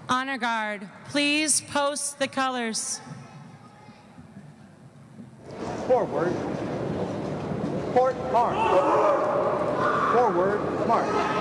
Honor Guard, please post the colors. Forward. Port march. Forward march.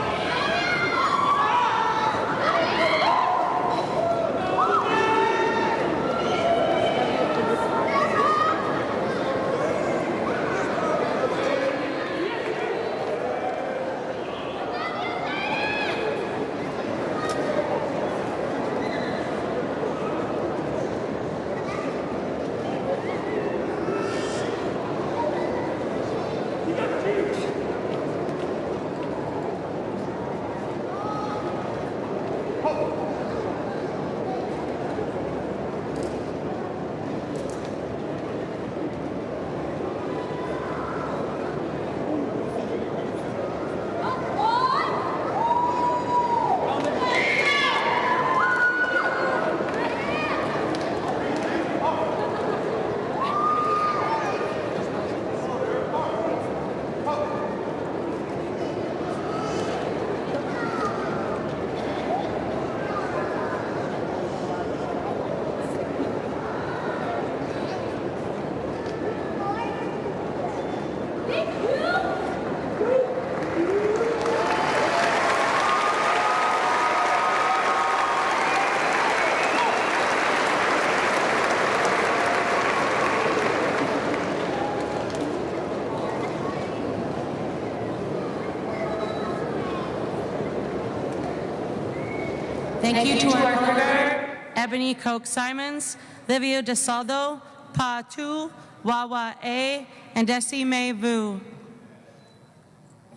Thank you to our color guard, Ebony Koch-Simons, Livio DeSaldo, Pa Tu, Wawa A, and Decime Vu.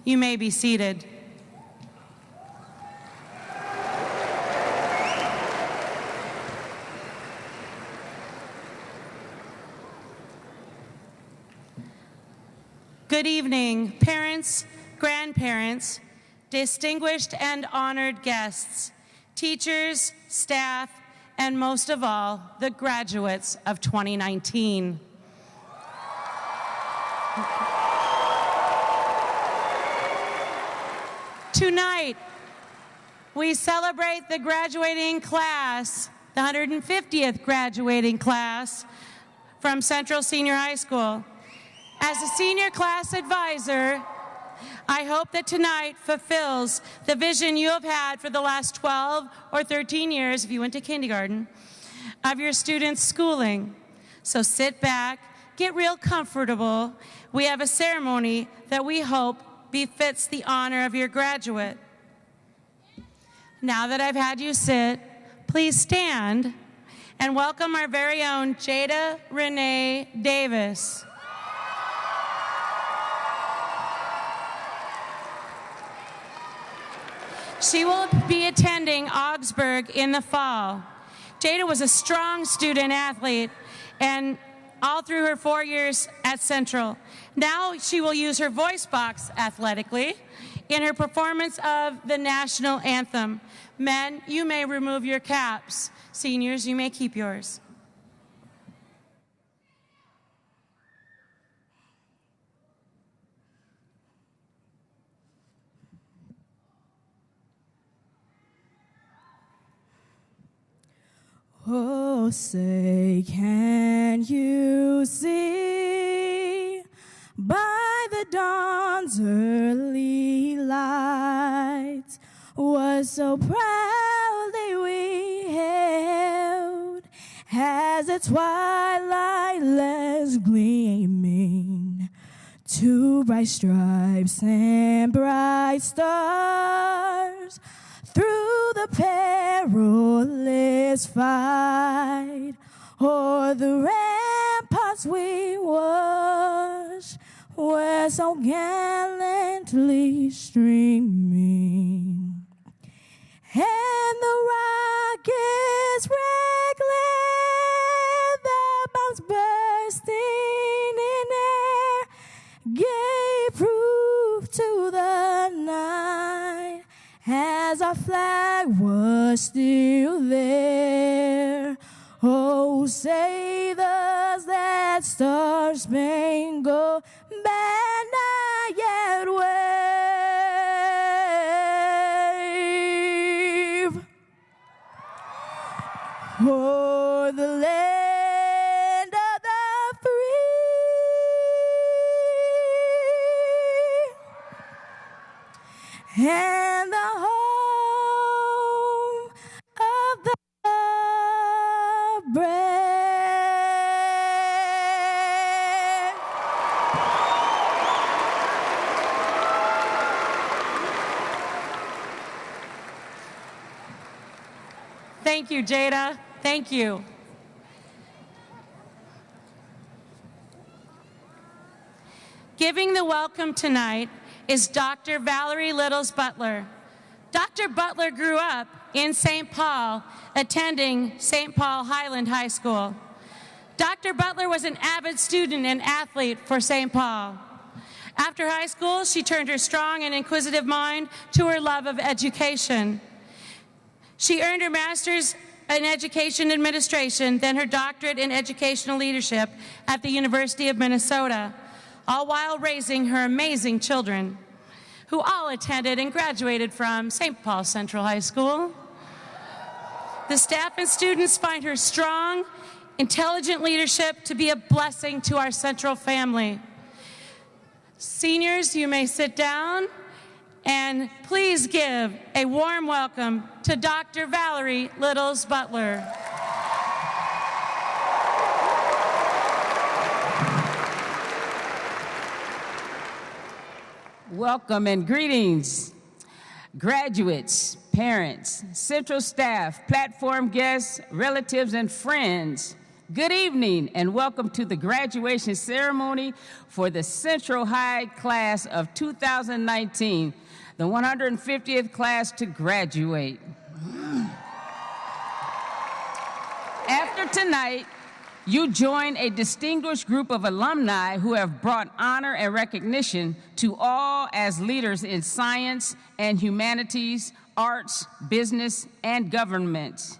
You may be seated. Good evening, parents, grandparents, distinguished and honored guests, teachers, staff, and most of all, the graduates of 2019. Tonight, we celebrate the graduating class, the 150th graduating class from Central Senior High School. As a senior class advisor, I hope that tonight fulfills the vision you have had for the last 12 or 13 years, if you went to kindergarten, of your students' schooling. So sit back, get real comfortable. We have a ceremony that we hope befits the honor of your graduate. Now that I've had you sit, please stand and welcome our very own Jada Renee Davis. She will be attending Augsburg in the fall. Jada was a strong student athlete and all through her 4 years at Central. Now she will use her voice box athletically in her performance of the national anthem. Men, you may remove your caps. Seniors, you may keep yours. Oh, say, can you see by the dawn's early light what so proudly we hailed as the twilight lies gleaming, two bright stripes and bright stars through the perilous fight, o'er the ramparts we watched, were so gallantly streaming, and the rockets red-glare, the bombs bursting in air, gave proof to the night as our flag was still there. Oh, say does that star-spangled banner yet wave? o'er the land of the free and the home of the brave. Thank you, Jada. Thank you. Giving the welcome tonight is Dr. Valerie Littles Butler. Dr. Butler grew up in St. Paul, attending St. Paul Highland High School. Dr. Butler was an avid student and athlete for St. Paul. After high school, she turned her strong and inquisitive mind to her love of education. She earned her master's in education administration, then her doctorate in educational leadership at the University of Minnesota, all while raising her amazing children, who all attended and graduated from St. Paul Central High School. The staff and students find her strong, intelligent leadership to be a blessing to our Central family. Seniors, you may sit down, and please give a warm welcome to Dr. Valerie Littles Butler. Welcome and greetings, graduates, parents, Central staff, platform guests, relatives, and friends. Good evening and welcome to the graduation ceremony for the Central High class of 2019, the 150th class to graduate. After tonight, you join a distinguished group of alumni who have brought honor and recognition to all as leaders in science and humanities, arts, business, and government.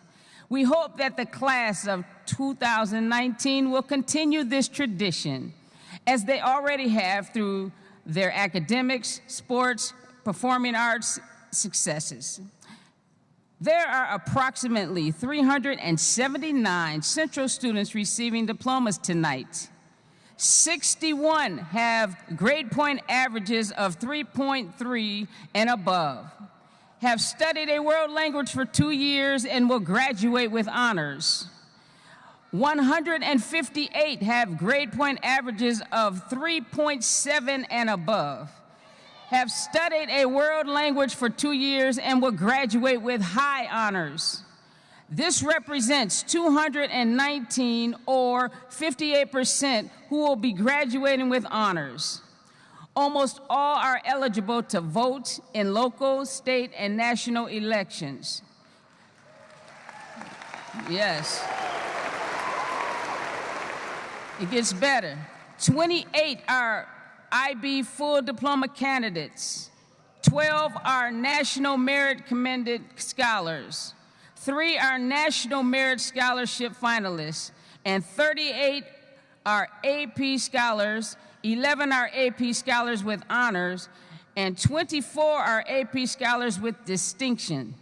We hope that the class of 2019 will continue this tradition, as they already have through their academics, sports, performing arts successes. There are approximately 379 Central students receiving diplomas tonight. 61 have grade point averages of 3.3 and above, have studied a world language for 2 years and will graduate with honors. 158 have grade point averages of 3.7 and above, have studied a world language for 2 years and will graduate with high honors. This represents 219 or 58% who will be graduating with honors. Almost all are eligible to vote in local, state, and national elections. Yes. It gets better. 28 are IB full diploma candidates. 12 are National Merit Commended Scholars. 3 are National Merit Scholarship finalists. And 38 are AP Scholars. 11 are AP Scholars with honors. And 24 are AP Scholars with distinction.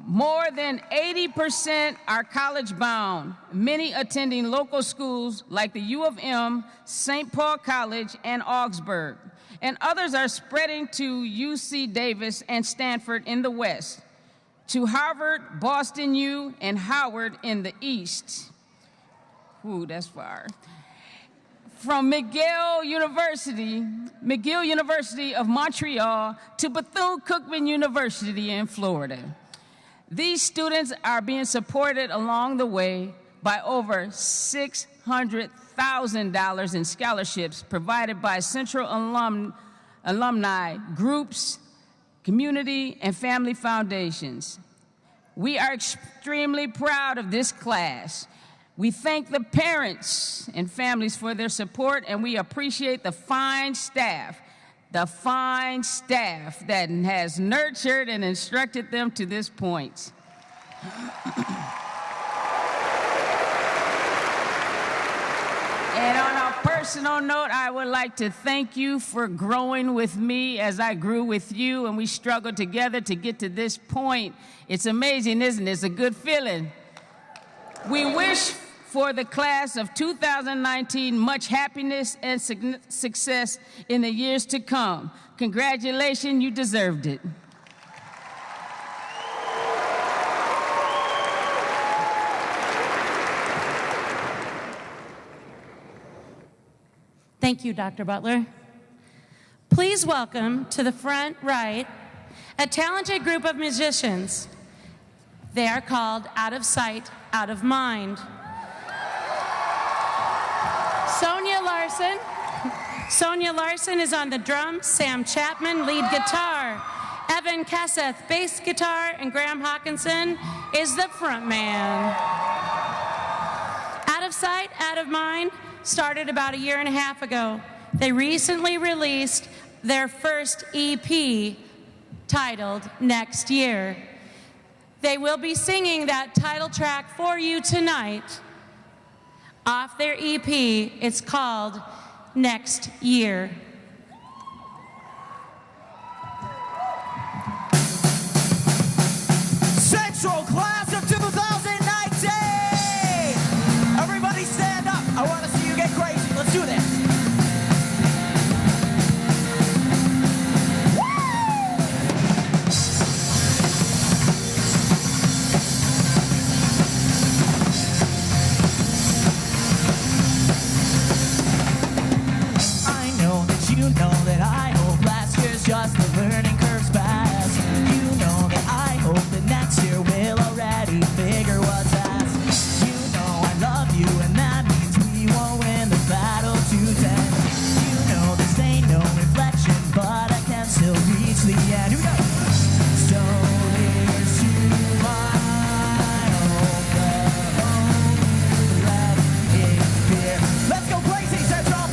More than 80% are college-bound, many attending local schools like the U of M, St. Paul College, and Augsburg. And others are spreading to UC Davis and Stanford in the West, to Harvard, Boston U, and Howard in the East. Ooh, that's far. From McGill University of Montreal to Bethune-Cookman University in Florida. These students are being supported along the way by over $600,000 in scholarships provided by Central alumni groups, community, and family foundations. We are extremely proud of this class. We thank the parents and families for their support, and we appreciate the fine staff that has nurtured and instructed them to this point. And on a personal note, I would like to thank you for growing with me as I grew with you, and we struggled together to get to this point. It's amazing, isn't it? It's a good feeling. We wish for the class of 2019 much happiness and success in the years to come. Congratulations, you deserved it. Thank you, Dr. Butler. Please welcome to the front right a talented group of musicians. They are called Out of Sight, Out of Mind. Sonia Larson is on the drums, Sam Chapman, lead guitar, Evan Kesseth, bass guitar, and Graham Hawkinson is the front man. Out of Sight, Out of Mind started about a year and a half ago. They recently released their first EP titled Next Year. They will be singing that title track for you tonight off their EP. It's called Next Year. Central class of 2019! Everybody stand up. I want to see you get crazy. Let's do this. You know that I hope last year's just the learning curve's past. You know that I hope that next year we'll already figure what's asked. You know I love you and that means we won't win the battle to 10. You know this ain't no reflection, but I can still reach the end. Here we go. So here's to my hope, the hope you left in fear. Let's go crazy, Central!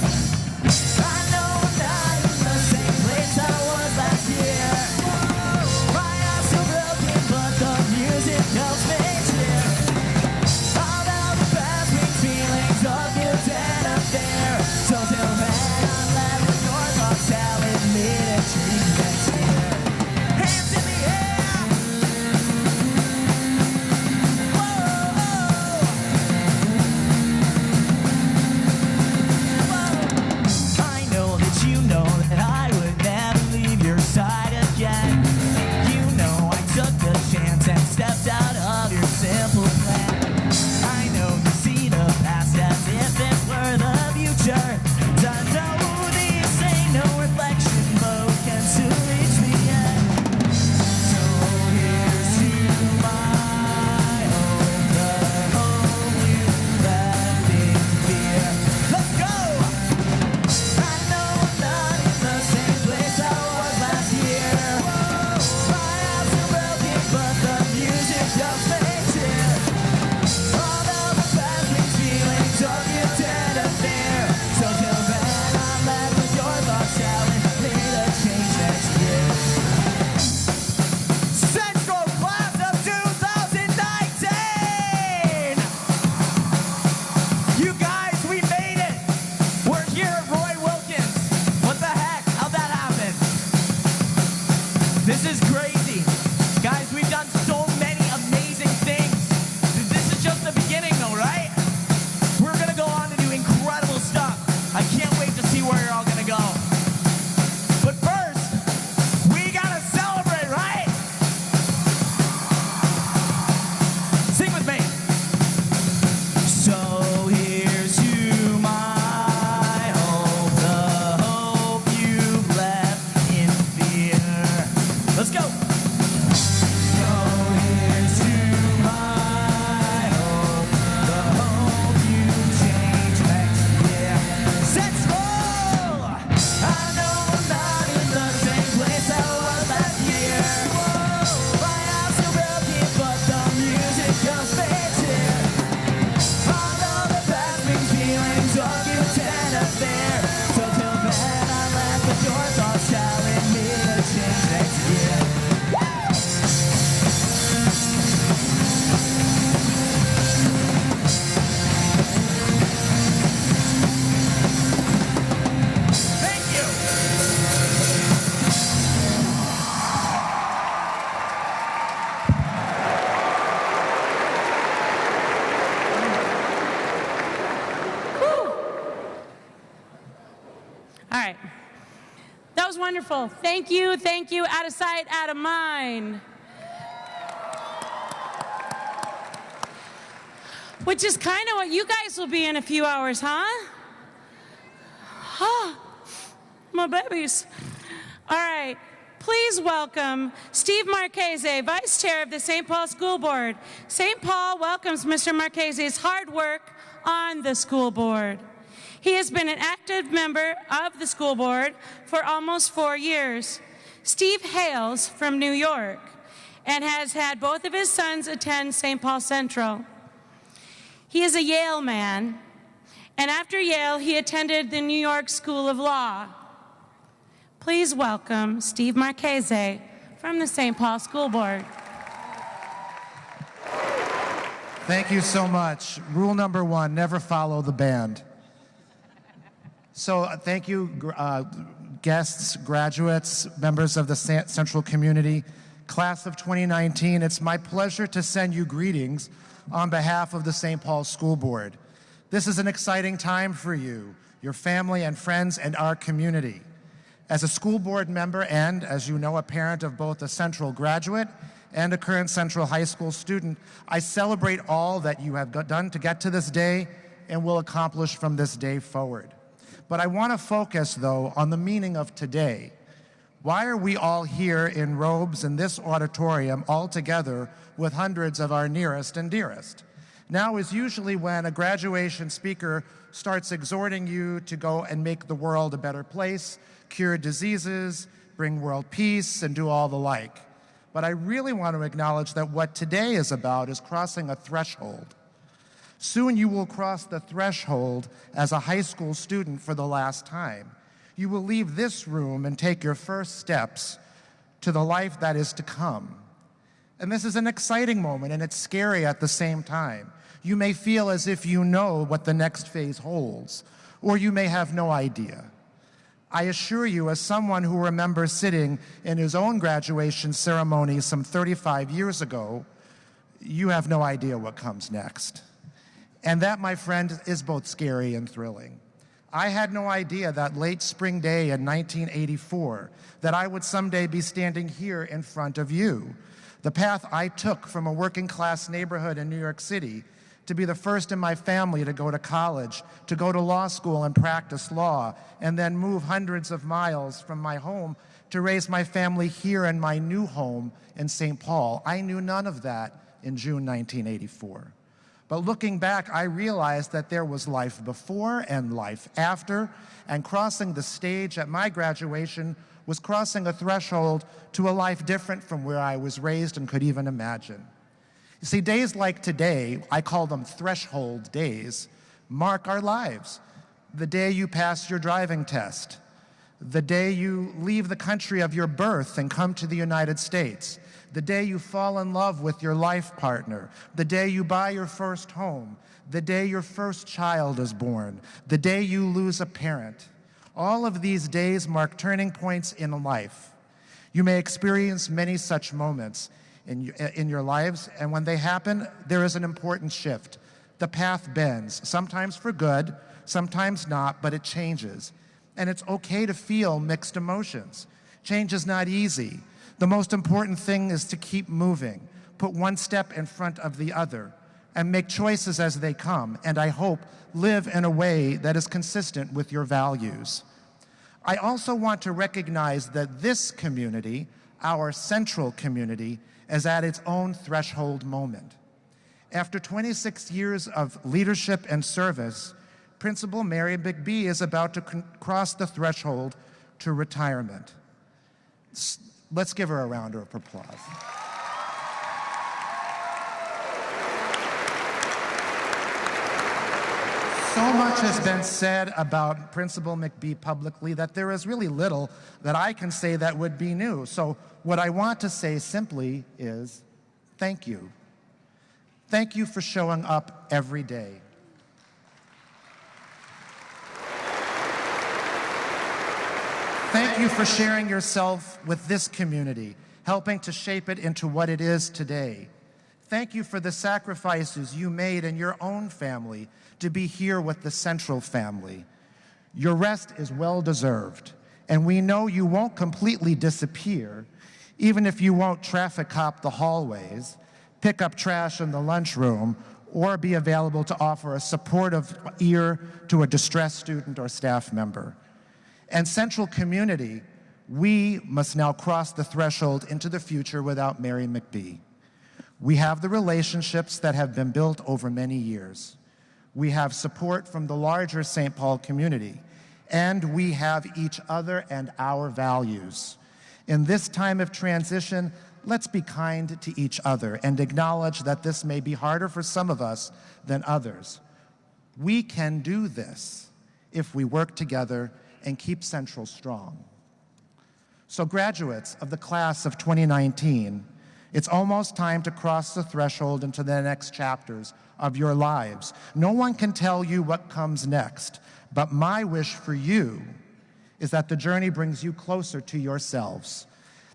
This is crazy. Guys, we've done so many amazing things. This is just the beginning though, right? We're gonna go on to do incredible stuff. I can't wait to see where you're all gonna go. But first, we gotta celebrate, right? Sing with me. So here's to my hope, the hope you've left in fear. Let's go. was wonderful. Thank you, out of sight, out of mind. Which is kind of what you guys will be in a few hours, huh? My babies. All right, please welcome Steve Marchese, Vice Chair of the St. Paul School Board. St. Paul welcomes Mr. Marchese's hard work on the school board. He has been an active member of the school board for almost 4 years. Steve hails from New York and has had both of his sons attend St. Paul Central. He is a Yale man, and after Yale, he attended the New York School of Law. Please welcome Steve Marchese from the St. Paul School Board. Thank you so much. Rule number 1, never follow the band. So thank you, guests, graduates, members of the Central community, class of 2019. It's my pleasure to send you greetings on behalf of the St. Paul School Board. This is an exciting time for you, your family and friends, and our community. As a school board member and, as you know, a parent of both a Central graduate and a current Central High School student, I celebrate all that you have done to get to this day and will accomplish from this day forward. But I want to focus, though, on the meaning of today. Why are we all here in robes in this auditorium all together with hundreds of our nearest and dearest? Now is usually when a graduation speaker starts exhorting you to go and make the world a better place, cure diseases, bring world peace, and do all the like. But I really want to acknowledge that what today is about is crossing a threshold. Soon you will cross the threshold as a high school student for the last time. You will leave this room and take your first steps to the life that is to come. And this is an exciting moment, and it's scary at the same time. You may feel as if you know what the next phase holds, or you may have no idea. I assure you, as someone who remembers sitting in his own graduation ceremony some 35 years ago, you have no idea what comes next. And that, my friend, is both scary and thrilling. I had no idea that late spring day in 1984 that I would someday be standing here in front of you. The path I took from a working class neighborhood in New York City to be the first in my family to go to college, to go to law school and practice law, and then move hundreds of miles from my home to raise my family here in my new home in St. Paul. I knew none of that in June 1984. But looking back, I realized that there was life before and life after, and crossing the stage at my graduation was crossing a threshold to a life different from where I was raised and could even imagine. You see, days like today, I call them threshold days, mark our lives. The day you pass your driving test, the day you leave the country of your birth and come to the United States, the day you fall in love with your life partner, the day you buy your first home, the day your first child is born, the day you lose a parent. All of these days mark turning points in life. You may experience many such moments in your lives, and when they happen, there is an important shift. The path bends, sometimes for good, sometimes not, but it changes. And it's okay to feel mixed emotions. Change is not easy. The most important thing is to keep moving, put one step in front of the other, and make choices as they come, and I hope live in a way that is consistent with your values. I also want to recognize that this community, our Central community, is at its own threshold moment. After 26 years of leadership and service, Principal Mary McBee is about to cross the threshold to retirement. Let's give her a round of applause. So much has been said about Principal McBee publicly that there is really little that I can say that would be new. So what I want to say simply is thank you. Thank you for showing up every day. Thank you for sharing yourself with this community, helping to shape it into what it is today. Thank you for the sacrifices you made in your own family to be here with the Central family. Your rest is well-deserved, And we know you won't completely disappear, even if you won't traffic cop the hallways, pick up trash in the lunchroom, or be available to offer a supportive ear to a distressed student or staff member. And Central Community, we must now cross the threshold into the future without Mary McBee. We have the relationships that have been built over many years. We have support from the larger St. Paul community, and we have each other and our values. In this time of transition, let's be kind to each other and acknowledge that this may be harder for some of us than others. We can do this if we work together and keep Central strong. So graduates of the class of 2019, it's almost time to cross the threshold into the next chapters of your lives. No one can tell you what comes next, but my wish for you is that the journey brings you closer to yourselves,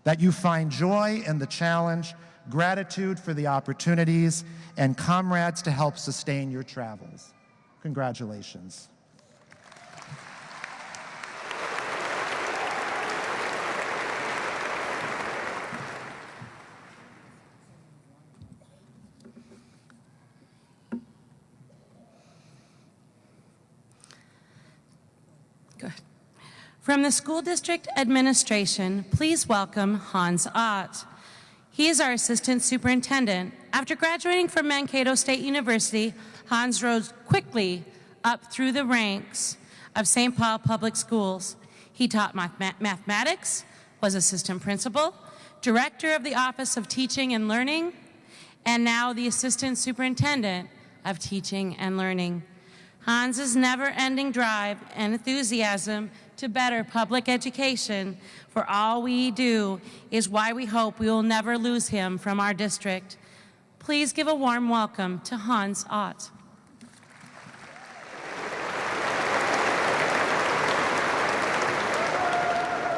that you find joy in the challenge, gratitude for the opportunities, and comrades to help sustain your travels. Congratulations. From the school district administration, please welcome Hans Ott. He is our assistant superintendent. After graduating from Mankato State University, Hans rose quickly up through the ranks of St. Paul Public Schools. He taught mathematics, was assistant principal, director of the Office of Teaching and Learning, and now the assistant superintendent of Teaching and Learning. Hans's never-ending drive and enthusiasm to better public education for all we do is why we hope we will never lose him from our district. Please give a warm welcome to Hans Ott.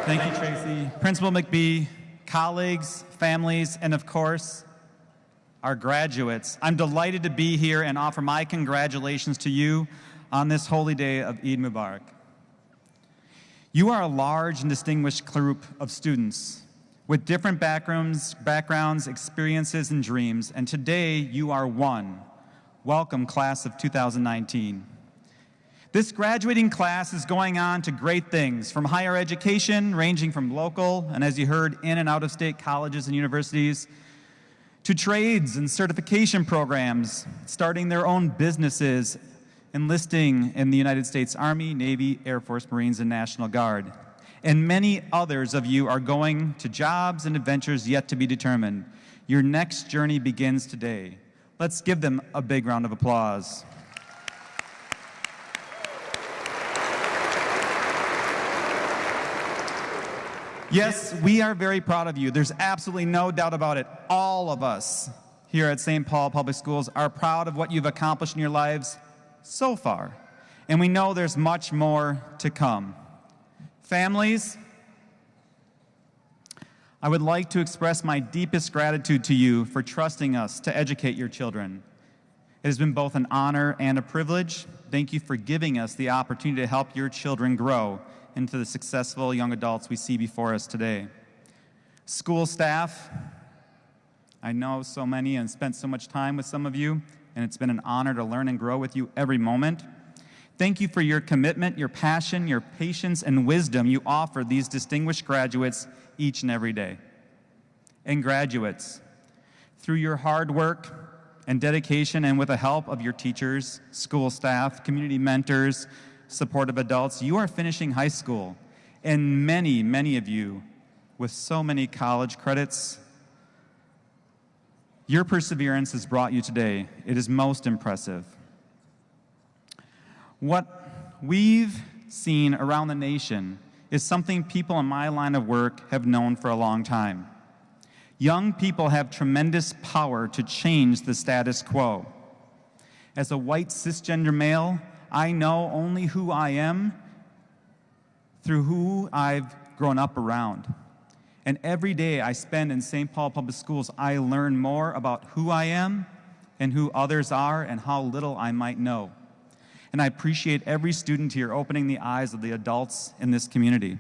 Thank you, Tracy. Principal McBee, colleagues, families, and of course, our graduates. I'm delighted to be here and offer my congratulations to you on this holy day of Eid Mubarak. You are a large and distinguished group of students with different backgrounds, experiences, and dreams, and today you are one. Welcome, class of 2019. This graduating class is going on to great things, from higher education, ranging from local, and as you heard, in and out-of-state colleges and universities, to trades and certification programs, starting their own businesses, enlisting in the United States Army, Navy, Air Force, Marines, and National Guard. And many others of you are going to jobs and adventures yet to be determined. Your next journey begins today. Let's give them a big round of applause. Yes, we are very proud of you. There's absolutely no doubt about it. All of us here at St. Paul Public Schools are proud of what you've accomplished in your lives so far. And we know there's much more to come. Families, I would like to express my deepest gratitude to you for trusting us to educate your children. It has been both an honor and a privilege. Thank you for giving us the opportunity to help your children grow into the successful young adults we see before us today. School staff, I know so many and spent so much time with some of you, and it's been an honor to learn and grow with you every moment. Thank you for your commitment, your passion, your patience, and wisdom you offer these distinguished graduates each and every day. And graduates, through your hard work and dedication and with the help of your teachers, school staff, community mentors, supportive adults, you are finishing high school, and many, many of you with so many college credits. Your perseverance has brought you today. It is most impressive. What we've seen around the nation is something people in my line of work have known for a long time. Young people have tremendous power to change the status quo. As a white cisgender male, I know only who I am through who I've grown up around. And every day I spend in St. Paul Public Schools, I learn more about who I am and who others are and how little I might know. And I appreciate every student here opening the eyes of the adults in this community.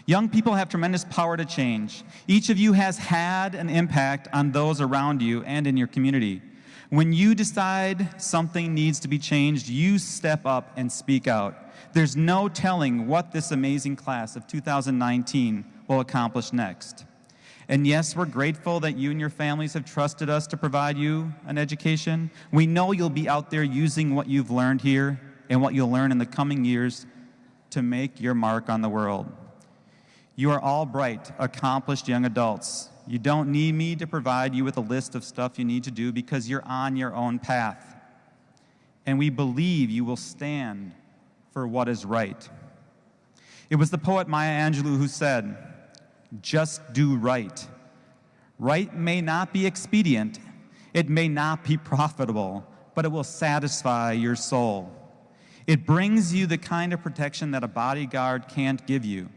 Young people have tremendous power to change. Each of you has had an impact on those around you and in your community. When you decide something needs to be changed, you step up and speak out. There's no telling what this amazing class of 2019 will accomplish next. And yes, we're grateful that you and your families have trusted us to provide you an education. We know you'll be out there using what you've learned here and what you'll learn in the coming years to make your mark on the world. You are all bright, accomplished young adults. You don't need me to provide you with a list of stuff you need to do because you're on your own path. And we believe you will stand for what is right. It was the poet Maya Angelou who said, "Just do right." Right may not be expedient, it may not be profitable, but it will satisfy your soul. It brings you the kind of protection that a bodyguard can't give you.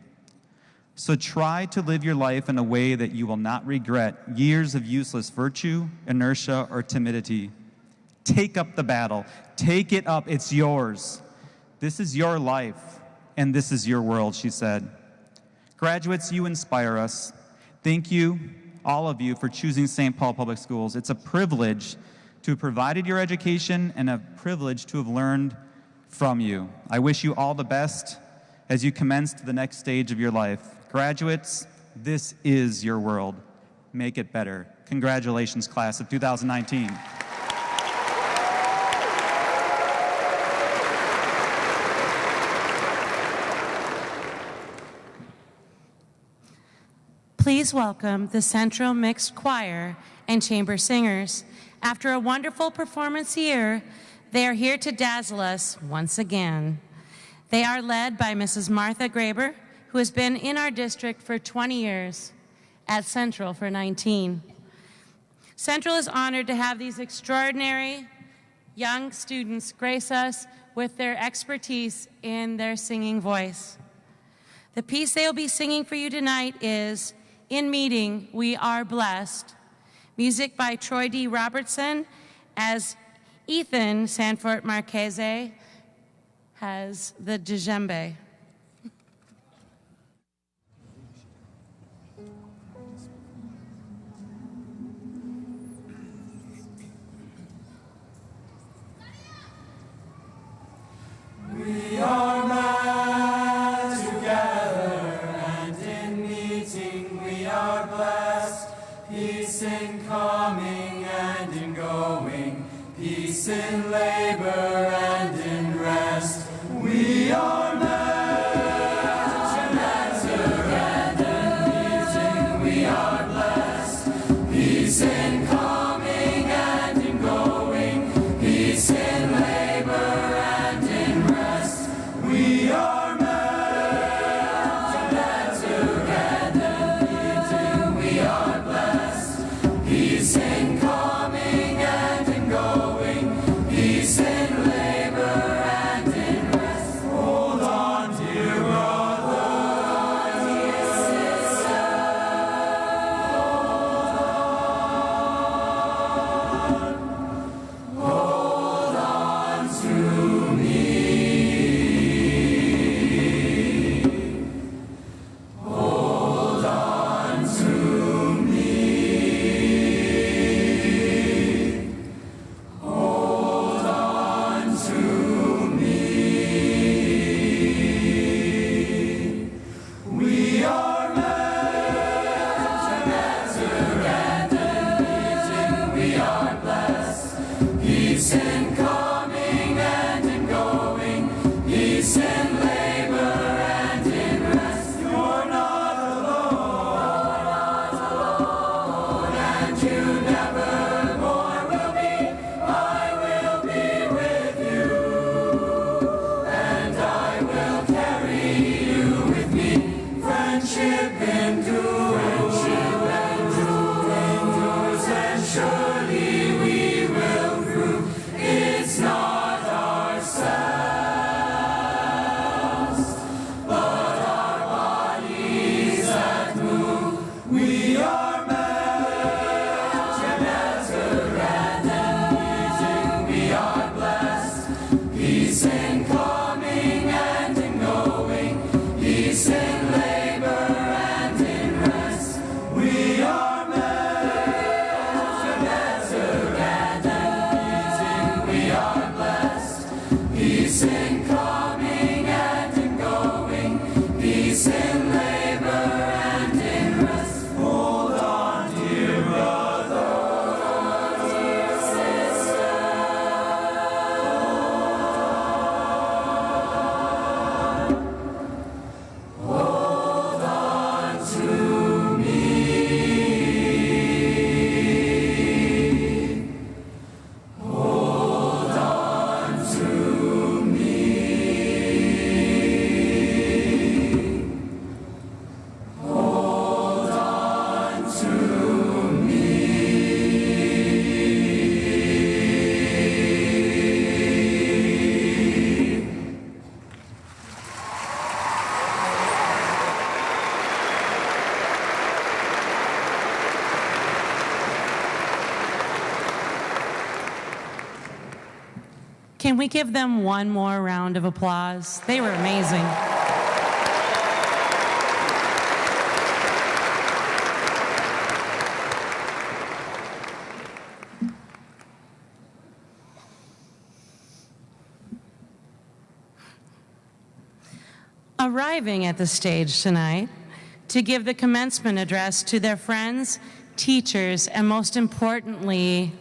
So try to live your life in a way that you will not regret years of useless virtue, inertia, or timidity. Take up the battle. Take it up. It's yours. This is your life, and this is your world, she said. Graduates, you inspire us. Thank you, all of you, for choosing St. Paul Public Schools. It's a privilege to have provided your education and a privilege to have learned from you. I wish you all the best as you commence to the next stage of your life. Graduates, this is your world. Make it better. Congratulations, class of 2019. Please welcome the Central Mixed Choir and Chamber Singers. After a wonderful performance here, they are here to dazzle us once again. They are led by Mrs. Martha Graber, who has been in our district for 20 years, at Central for 19. Central is honored to have these extraordinary young students grace us with their expertise in their singing voice. The piece they will be singing for you tonight is "In Meeting, We Are Blessed," music by Troy D. Robertson, as Ethan Sanfort Marchese has the djembe. We are met together, and in meeting we are blessed. Peace in coming and in going, peace in labor and in rest. We are met together, meeting we are blessed. Peace in coming and in going, peace in labor and in rest. We are met together, meeting we are blessed. Peace in coming and in going, peace in labor and in rest. Hold on, dear brother. Hold on, dear sister. Hold on to me. Hold on to me. Hold on to me. We are met together, meeting we are blessed. Peace in coming and in going, peace in labor and in rest. You're not alone, and you never more will be. I will be with you, and I will carry you with me. Friendship endures, and surely we will prove it's not ourselves, but our bodies that move. We are met together, meeting we are blessed. Peace in coming and in going, peace in labor Can we give them one more round of applause? They were amazing. Arriving at the stage tonight to give the commencement address to their friends, teachers, and most importantly,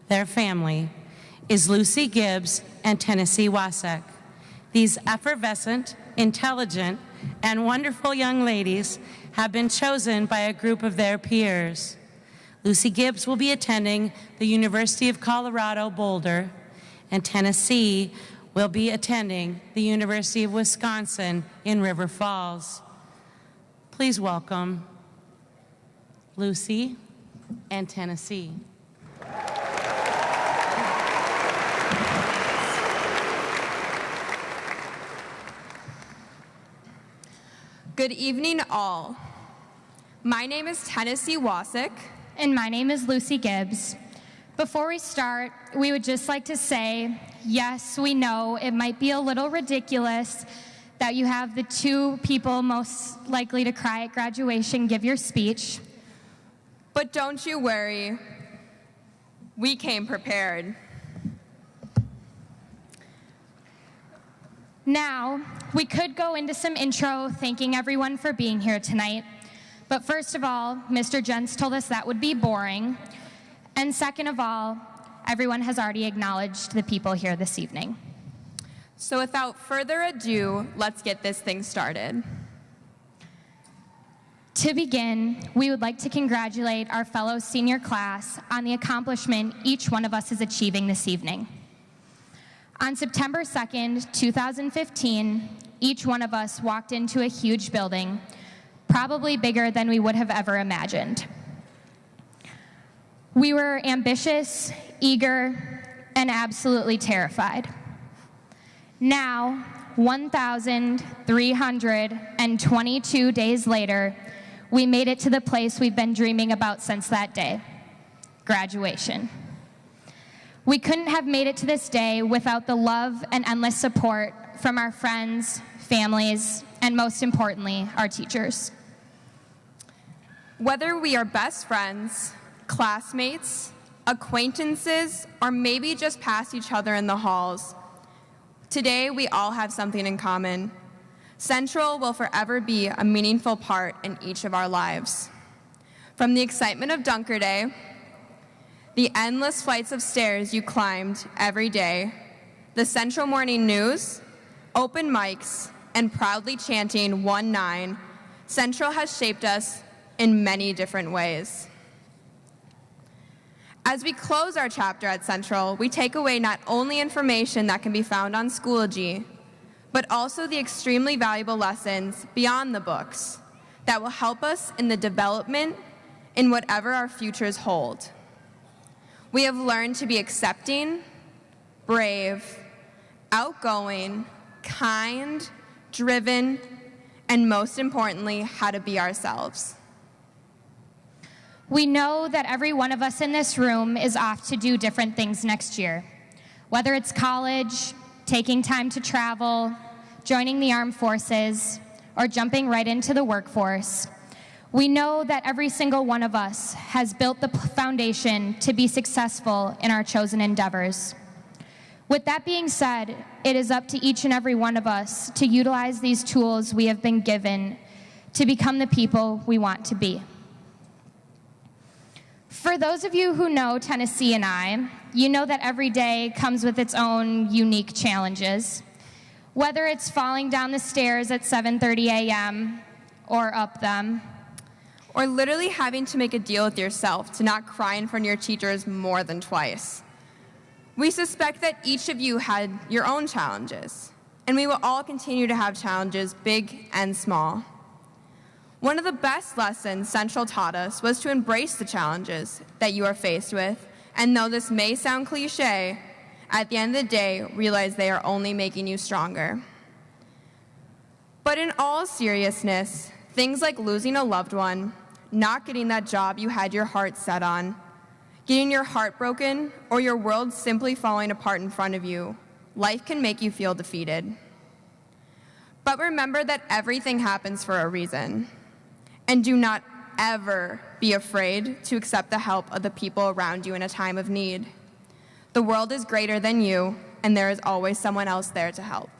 their family, is Lucy Gibbs and Tennessee Wasek. These effervescent, intelligent, and wonderful young ladies have been chosen by a group of their peers. Lucy Gibbs will be attending the University of Colorado Boulder, and Tennessee will be attending the University of Wisconsin in River Falls. Please welcome Lucy and Tennessee. Good evening, all. My name is Tennessee Wasek. And my name is Lucy Gibbs. Before we start, we would just like to say, yes, we know it might be a little ridiculous that you have the two people most likely to cry at graduation give your speech. But don't you worry, we came prepared. Now, we could go into some intro thanking everyone for being here tonight. But first of all, Mr. Jentz told us that would be boring. And second of all, everyone has already acknowledged the people here this evening. So without further ado, let's get this thing started. To begin, we would like to congratulate our fellow senior class on the accomplishment each one of us is achieving this evening. On September 2nd, 2015, each one of us walked into a huge building, probably bigger than we would have ever imagined. We were ambitious, eager, and absolutely terrified. Now, 1,322 days later, we made it to the place we've been dreaming about since that day, graduation. We couldn't have made it to this day without the love and endless support from our friends, families, and most importantly, our teachers. Whether we are best friends, classmates, acquaintances, or maybe just pass each other in the halls, today we all have something in common. Central will forever be a meaningful part in each of our lives. From the excitement of Dunker Day, the endless flights of stairs you climbed every day, the Central Morning News, open mics, and proudly chanting 1-9, Central has shaped us in many different ways. As we close our chapter at Central, we take away not only information that can be found on Schoology, but also the extremely valuable lessons beyond the books that will help us in the development in whatever our futures hold. We have learned to be accepting, brave, outgoing, kind, driven, and most importantly, how to be ourselves. We know that every one of us in this room is off to do different things next year, whether it's college, taking time to travel, joining the armed forces, or jumping right into the workforce. We know that every single one of us has built the foundation to be successful in our chosen endeavors. With that being said, it is up to each and every one of us to utilize these tools we have been given to become the people we want to be. For those of you who know Tennessee and I, you know that every day comes with its own unique challenges. Whether it's falling down the stairs at 7:30 a.m. or up them, or literally having to make a deal with yourself to not cry in front of your teachers more than twice. We suspect that each of you had your own challenges, and we will all continue to have challenges, big and small. One of the best lessons Central taught us was to embrace the challenges that you are faced with, and though this may sound cliche, at the end of the day, realize they are only making you stronger. But in all seriousness, things like losing a loved one, not getting that job you had your heart set on, getting your heart broken, or your world simply falling apart in front of you life can make you feel defeated. But remember that everything happens for a reason. And do not ever be afraid to accept the help of the people around you in a time of need. The world is greater than you, and there is always someone else there to help.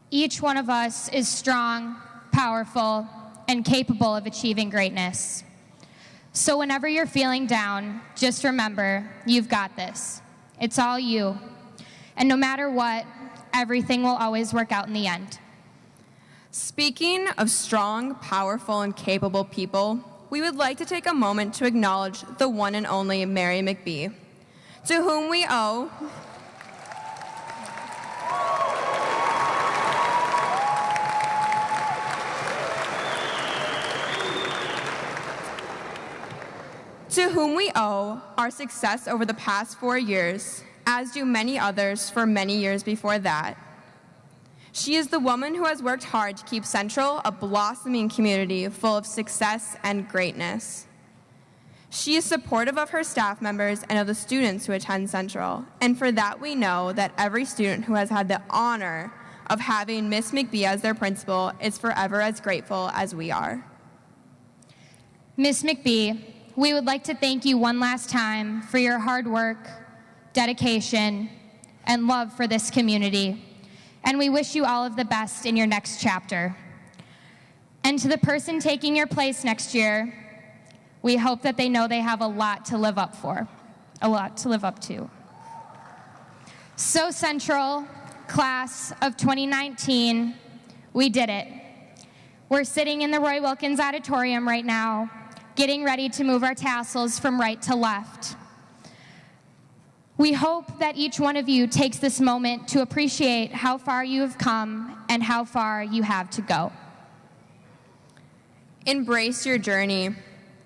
Each one of us is strong, powerful, and capable of achieving greatness. So whenever you're feeling down, just remember, you've got this. It's all you. And no matter what, everything will always work out in the end. Speaking of strong, powerful, and capable people, we would like to take a moment to acknowledge the one and only Mary McBee, to whom we owe our success over the past 4 years, as do many others for many years before that. She is the woman who has worked hard to keep Central a blossoming community full of success and greatness. She is supportive of her staff members and of the students who attend Central, and for that we know that every student who has had the honor of having Miss McBee as their principal is forever as grateful as we are. Miss McBee, we would like to thank you one last time for your hard work, dedication, and love for this community. And we wish you all of the best in your next chapter. And to the person taking your place next year, we hope that they know they have a lot to live up to. So Central, class of 2019, we did it. We're sitting in the Roy Wilkins Auditorium right now, getting ready to move our tassels from right to left. We hope that each one of you takes this moment to appreciate how far you have come and how far you have to go. Embrace your journey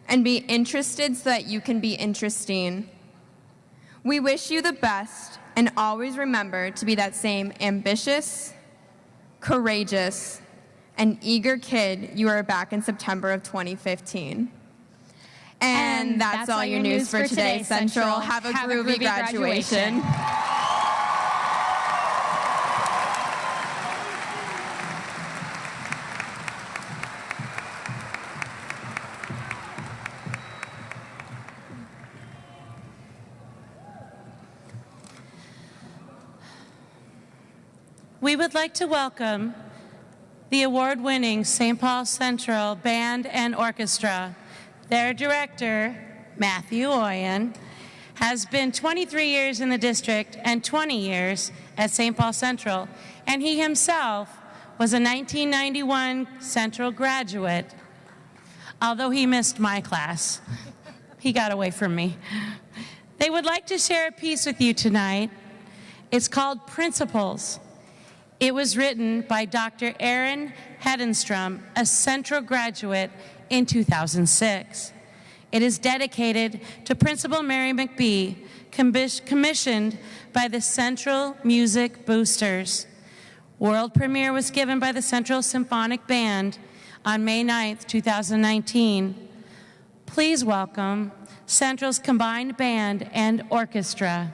and be interested so that you can be interesting. We wish you the best, and always remember to be that same ambitious, courageous, and eager kid you were back in September of 2015. And that's all your news for today, Central. Have a groovy graduation. We would like to welcome the award-winning St. Paul Central Band and Orchestra. Their director, Matthew Oyen, has been 23 years in the district and 20 years at St. Paul Central, and he himself was a 1991 Central graduate, although he missed my class. He got away from me. They would like to share a piece with you tonight. It's called Principles. It was written by Dr. Aaron Hedenstrom, a Central graduate in 2006. It is dedicated to Principal Mary McBee, commissioned by the Central Music Boosters. World premiere was given by the Central Symphonic Band on May 9th, 2019. Please welcome Central's combined band and orchestra.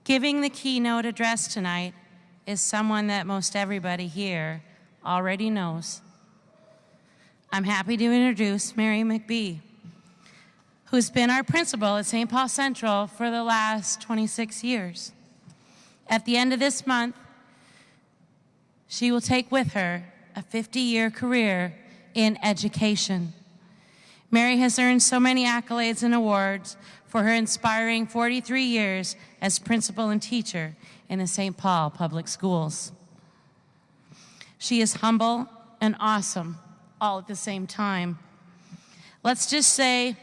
Giving the keynote address tonight is someone that most everybody here already knows. I'm happy to introduce Mary McBee, who's been our principal at St. Paul Central for the last 26 years. At the end of this month, she will take with her a 50-year career in education. Mary has earned so many accolades and awards for her inspiring 43 years as principal and teacher in the St. Paul Public Schools. She is humble and awesome all at the same time. Let's just say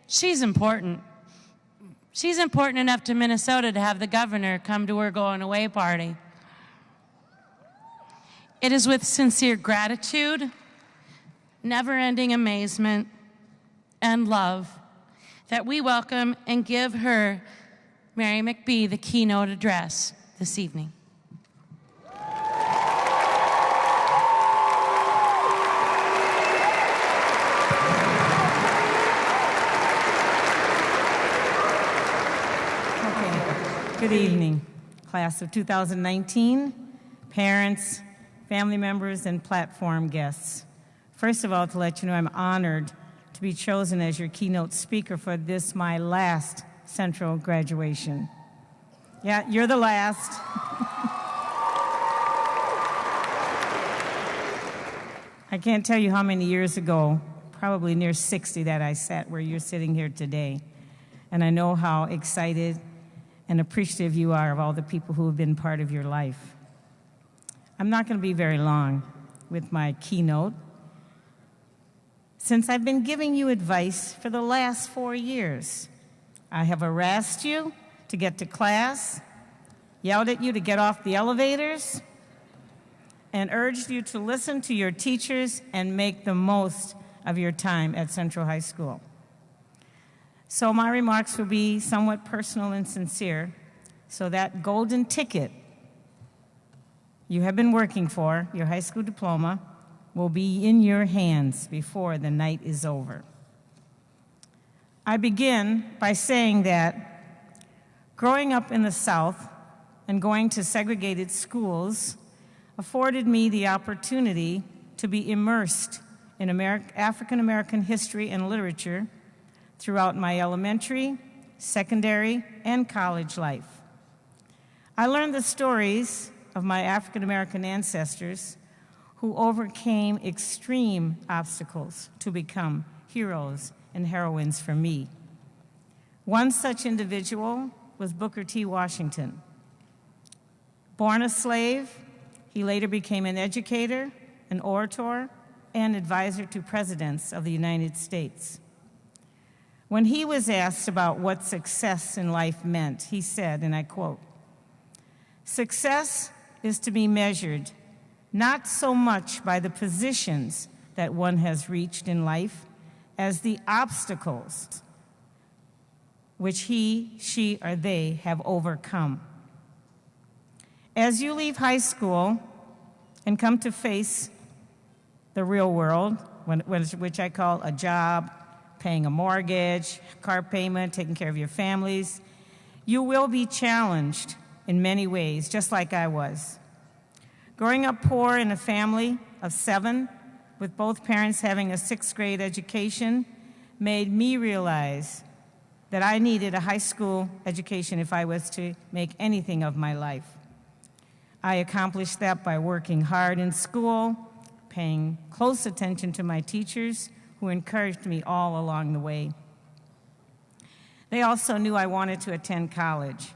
she's important. She's important enough to Minnesota to have the governor come to her going away party. It is with sincere gratitude, never-ending amazement, and love that we welcome and give her, Mary McBee, the keynote address this evening. Good evening, class of 2019, parents, family members, and platform guests. First of all, to let you know, I'm honored to be chosen as your keynote speaker for this, my last Central graduation. Yeah, you're the last. I can't tell you how many years ago, probably near 60, that I sat where you're sitting here today. And I know how excited and appreciative you are of all the people who have been part of your life. I'm not going to be very long with my keynote, since I've been giving you advice for the last 4 years. I have harassed you to get to class, yelled at you to get off the elevators, and urged you to listen to your teachers and make the most of your time at Central High School. So my remarks will be somewhat personal and sincere, so that golden ticket you have been working for, your high school diploma, will be in your hands before the night is over. I begin by saying that growing up in the South and going to segregated schools afforded me the opportunity to be immersed in African American history and literature throughout my elementary, secondary, and college life. I learned the stories of my African American ancestors who overcame extreme obstacles to become heroes and heroines for me. One such individual was Booker T. Washington. Born a slave, he later became an educator, an orator, and advisor to presidents of the United States. When he was asked about what success in life meant, he said, and I quote, "Success is to be measured not so much by the positions that one has reached in life as the obstacles which he, she, or they have overcome." As you leave high school and come to face the real world, which I call a job, paying a mortgage, car payment, taking care of your families, you will be challenged in many ways, just like I was. Growing up poor in a family of 7, with both parents having a 6th grade education, made me realize that I needed a high school education if I was to make anything of my life. I accomplished that by working hard in school, paying close attention to my teachers, who encouraged me all along the way. They also knew I wanted to attend college.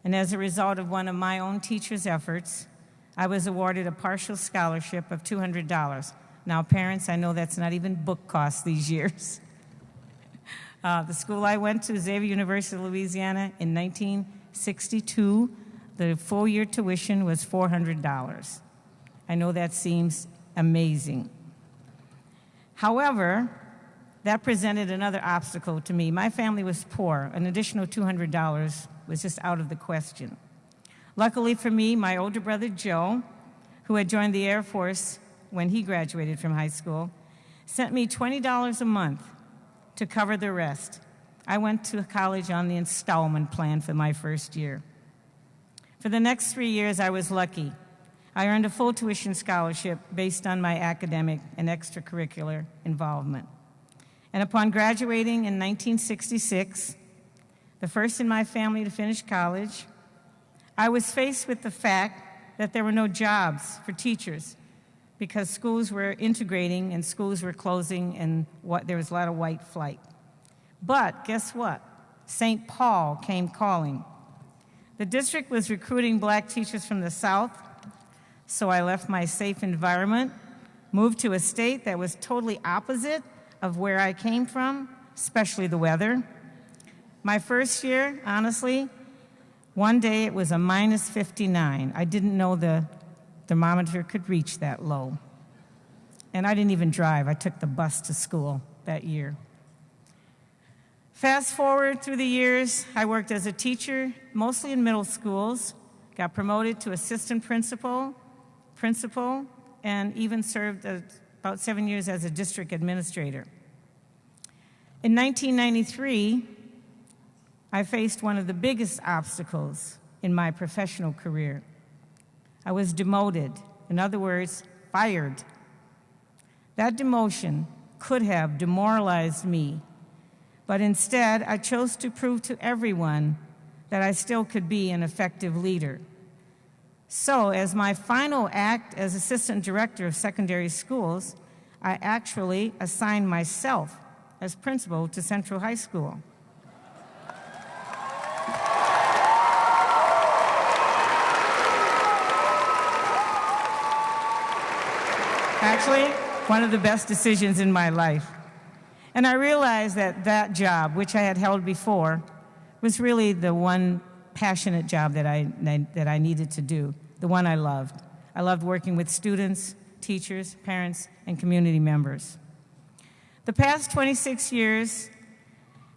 And as a result of one of my own teachers' efforts, I was awarded a partial scholarship of $200. Now, parents, I know that's not even book costs these years. The school I went to, Xavier University of Louisiana, in 1962, the full-year tuition was $400. I know that seems amazing. However, that presented another obstacle to me. My family was poor. An additional $200 was just out of the question. Luckily for me, my older brother, Joe, who had joined the Air Force when he graduated from high school, sent me $20 a month to cover the rest. I went to college on the installment plan for my first year. For the next 3 years, I was lucky. I earned a full tuition scholarship based on my academic and extracurricular involvement. And upon graduating in 1966, the first in my family to finish college, I was faced with the fact that there were no jobs for teachers because schools were integrating and schools were closing and there was a lot of white flight. But guess what? St. Paul came calling. The district was recruiting black teachers from the South, so I left my safe environment, moved to a state that was totally opposite of where I came from, especially the weather. My first year, honestly, one day it was a minus 59. I didn't know the thermometer could reach that low. And I didn't even drive. I took the bus to school that year. Fast forward through the years, I worked as a teacher, mostly in middle schools, got promoted to assistant principal, and even served about 7 years as a district administrator. In 1993, I faced one of the biggest obstacles in my professional career. I was demoted, in other words, fired. That demotion could have demoralized me, but instead I chose to prove to everyone that I still could be an effective leader. So, as my final act as assistant director of secondary schools, I actually assigned myself as principal to Central High School. Actually, one of the best decisions in my life. And I realized that that job, which I had held before, was really the one passionate job that I needed to do, the one I loved. I loved working with students, teachers, parents, and community members. The past 26 years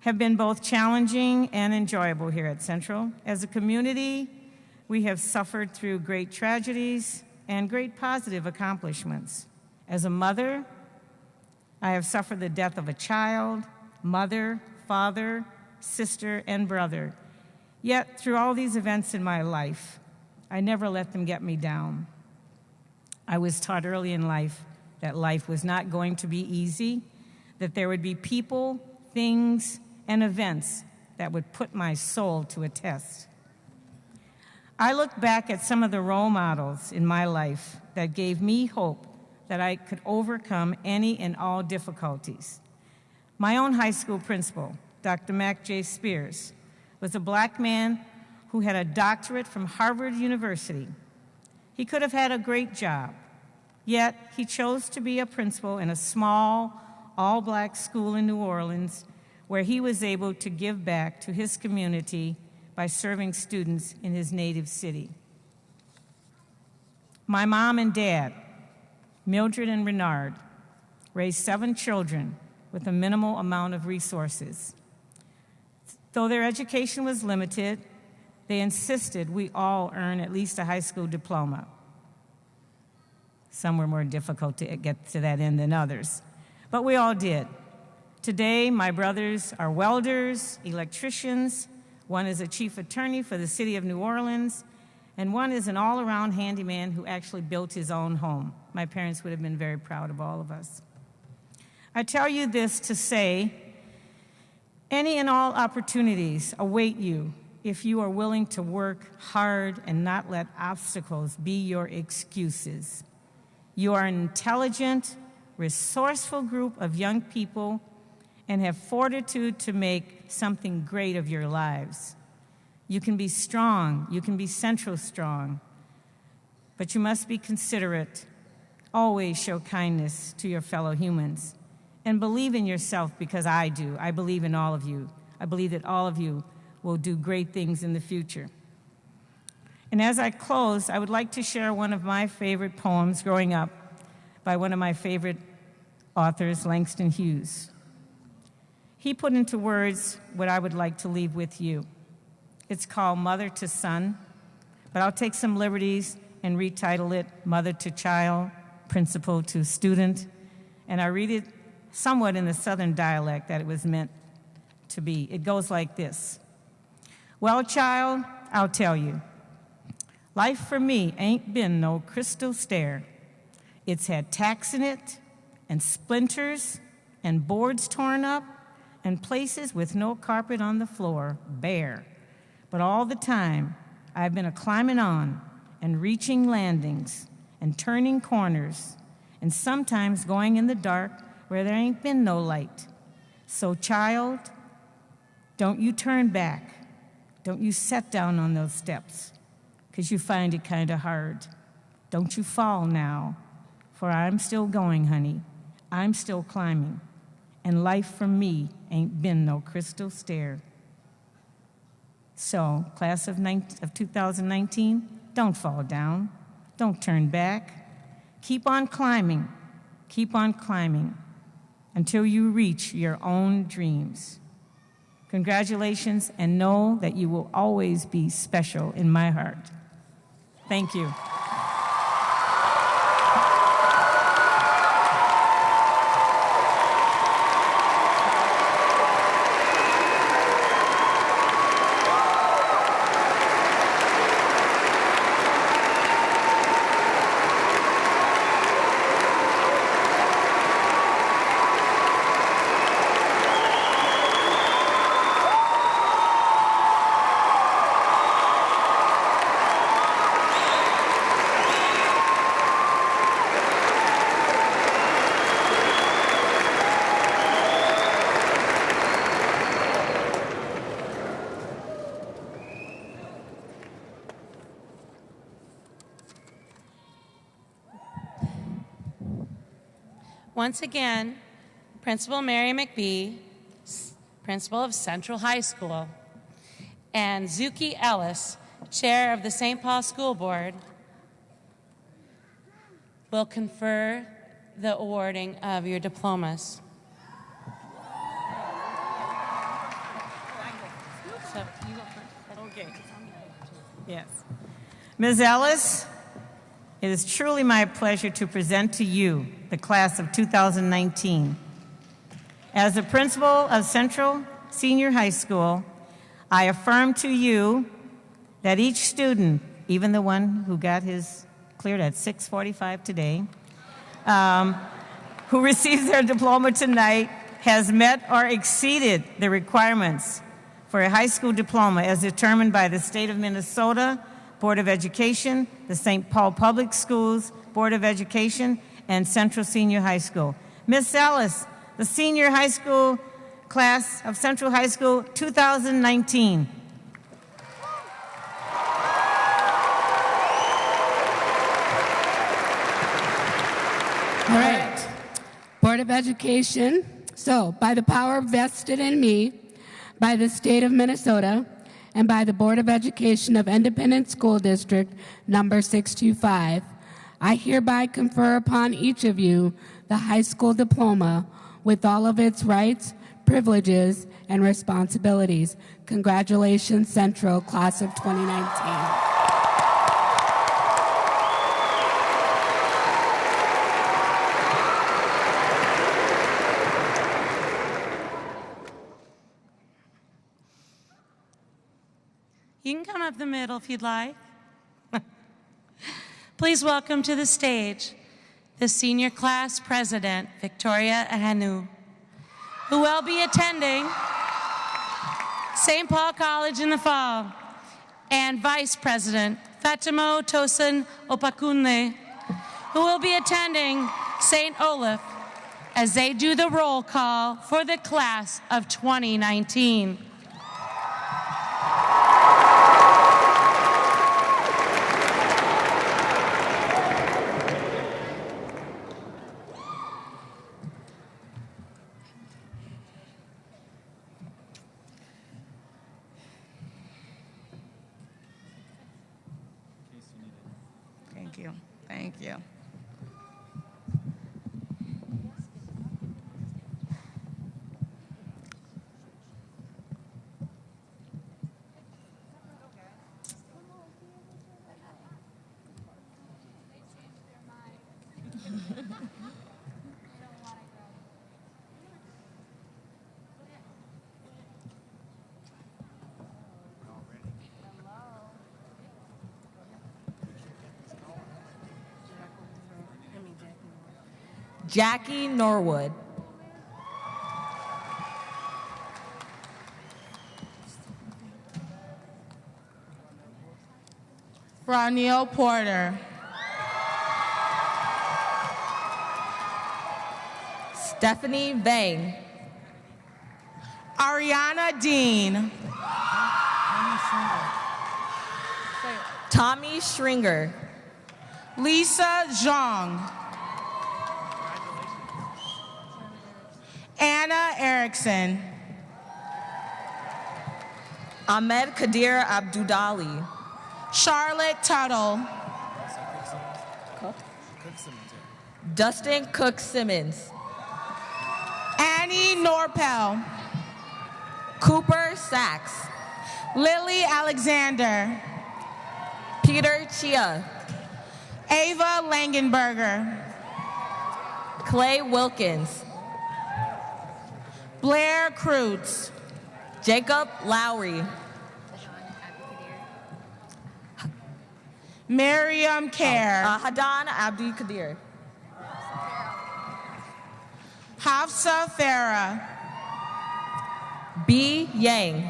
have been both challenging and enjoyable here at Central. As a community, we have suffered through great tragedies and great positive accomplishments. As a mother, I have suffered the death of a child, mother, father, sister, and brother. Yet, through all these events in my life, I never let them get me down. I was taught early in life that life was not going to be easy, that there would be people, things, and events that would put my soul to a test. I look back at some of the role models in my life that gave me hope that I could overcome any and all difficulties. My own high school principal, Dr. Mac J. Spears, was a black man who had a doctorate from Harvard University. He could have had a great job, yet he chose to be a principal in a small, all-black school in New Orleans where he was able to give back to his community by serving students in his native city. My mom and dad, Mildred and Renard, raised 7 children with a minimal amount of resources. Though their education was limited, they insisted we all earn at least a high school diploma. Some were more difficult to get to that end than others, but we all did. Today, my brothers are welders, electricians. One is a chief attorney for the city of New Orleans, and one is an all-around handyman who actually built his own home. My parents would have been very proud of all of us. I tell you this to say, any and all opportunities await you if you are willing to work hard and not let obstacles be your excuses. You are an intelligent, resourceful group of young people and have fortitude to make something great of your lives. You can be strong, you can be Central strong, but you must be considerate. Always show kindness to your fellow humans. And believe in yourself, because I do. I believe in all of you. I believe that all of you will do great things in the future. And as I close, I would like to share one of my favorite poems growing up by one of my favorite authors, Langston Hughes. He put into words what I would like to leave with you. It's called Mother to Son, but I'll take some liberties and retitle it Mother to Child, Principal to Student, and I read it somewhat in the Southern dialect that it was meant to be. It goes like this. Well, child, I'll tell you. Life for me ain't been no crystal stair. It's had tacks in it, and splinters, and boards torn up, and places with no carpet on the floor, bare. But all the time, I've been a climbing on, and reaching landings, and turning corners, and sometimes going in the dark where there ain't been no light. So, child, don't you turn back. Don't you set down on those steps, 'cause you find it kind of hard. Don't you fall now, for I'm still going, honey. I'm still climbing, and life for me ain't been no crystal stair. So, class of 2019, don't fall down. Don't turn back. Keep on climbing until you reach your own dreams. Congratulations, and know that you will always be special in my heart. Thank you. Once again, Principal Mary McBee, Principal of Central High School, and Zuki Ellis, Chair of the St. Paul School Board, will confer the awarding of your diplomas. So, you go first. Okay. Yes. Ms. Ellis, it is truly my pleasure to present to you the class of 2019. As the principal of Central Senior High School, I affirm to you that each student, even the one who got his cleared at 6:45 today, who receives their diploma tonight, has met or exceeded the requirements for a high school diploma as determined by the State of Minnesota Board of Education, the St. Paul Public Schools Board of Education, and Central Senior High School. Ms. Ellis, the senior high school class of Central High School 2019. All right. Board of Education. So, by the power vested in me by the State of Minnesota and by the Board of Education of Independent School District number 625, I hereby confer upon each of you the high school diploma with all of its rights, privileges, and responsibilities. Congratulations, Central, class of 2019. You can come up the middle if you'd like. Please welcome to the stage the senior class president, Victoria Ahanu, who will be attending St. Paul College in the fall, and vice president, Fatimo Tosin Opakunle, who will be attending St. Olaf as they do the roll call for the class of 2019. Thank you. Thank you. Jackie Norwood. Ronil Porter. Stephanie Vang. Ariana Dean. Tommy Schringer. Lisa Zhang. Anna Erickson. Ahmed Kadir Abdudali. Charlotte Tuttle. Dustin Cook Simmons. Annie Norpel. Cooper Sachs. Lily Alexander. Peter Chia. Ava Langenberger. Clay Wilkins. Blair Kreutz. Jacob Lowry. Miriam Kerr. Hadan Abdi Kadir. Hafsa Farah. B. Yang.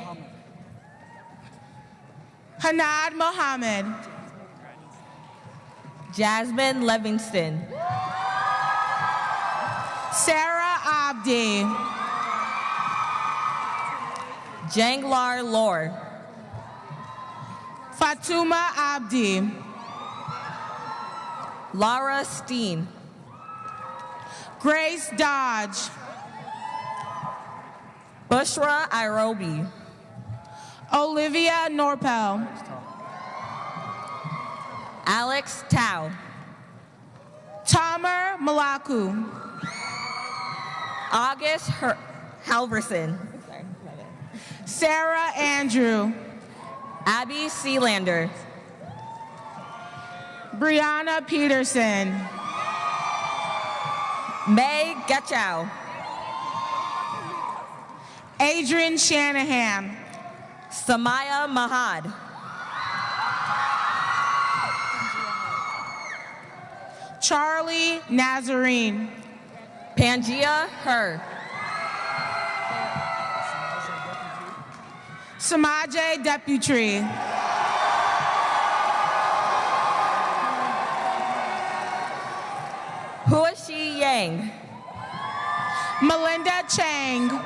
Hanad Mohammed. Jasmine Livingston. Sarah Abdi. Janglar Lor. Fatuma Abdi. Lara Steen. Grace Dodge. Bushra Irobi. Olivia Norpel. Alex Tao. Tamer Malaku. August Halverson. Sarah Andrew. Abby Sealander. Brianna Peterson. May Getchow. Adrian Shanahan. Samaya Mahad. Charlie Nazarene. Pangia Her. Samaje Deputy. Huashi Yang. Melinda Chang.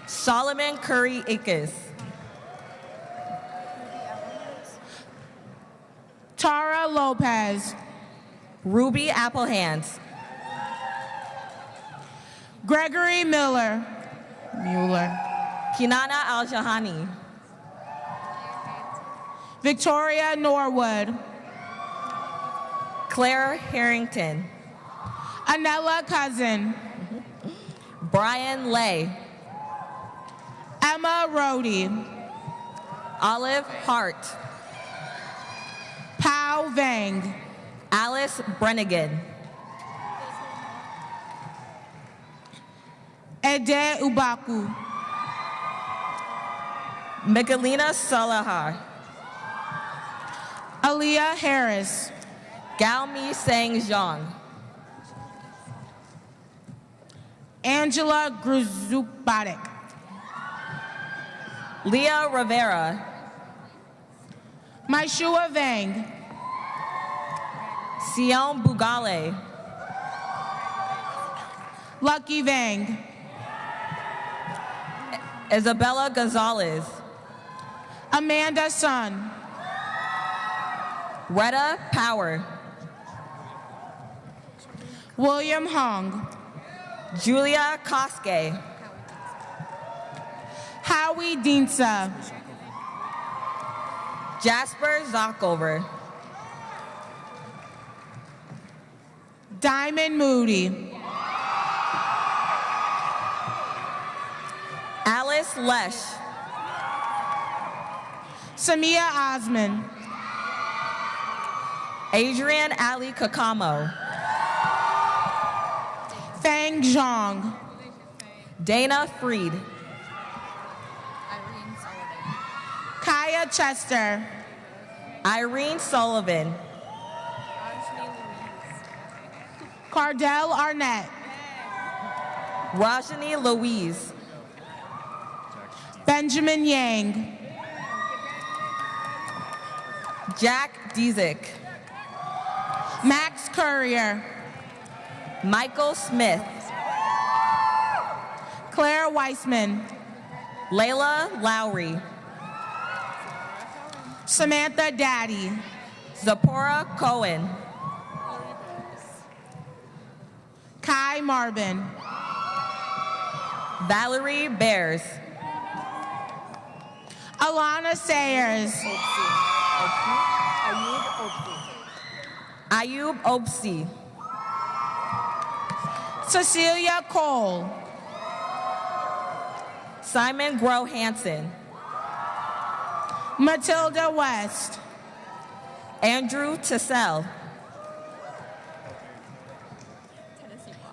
Solomon Curry Akes. Tara Lopez. Ruby Applehands. Gregory Mueller. Kinana Al-Jahani. Victoria Norwood. Claire Harrington. Anella Cousin. Brian Lay. Emma Rohde. Olive Hart. Pao Vang. Alice Brennigan. Ede Ubaku. Michelina Salahar. Aaliyah Harris. Gaomi Sang Zhang. Angela Gruzubadik. Leah Rivera. Maishua Vang. Sion Bugale. Lucky Vang. Isabella Gonzalez. Amanda Sun. Retta Power. William Hong. Julia Koske. Howie Diensa. Jasper Zockover. Diamond Moody. Alice Lesh. Samia Osman. Adrian Ali Kakamo. Fang Zhang. Dana Freed. Kaya Chester. Irene Sullivan. Cardell Arnett. Rajani Louise. Benjamin Yang. Jack Diezik. Max Courier. Michael Smith. Claire Weissman. Layla Lowry. Samantha Daddy. Zipporah Cohen. Kai Marbin. Valerie Bears. Alana Sayers. Ayub Opsi. Cecilia Cole. Simon Grow Hansen. Matilda West. Andrew Tassell.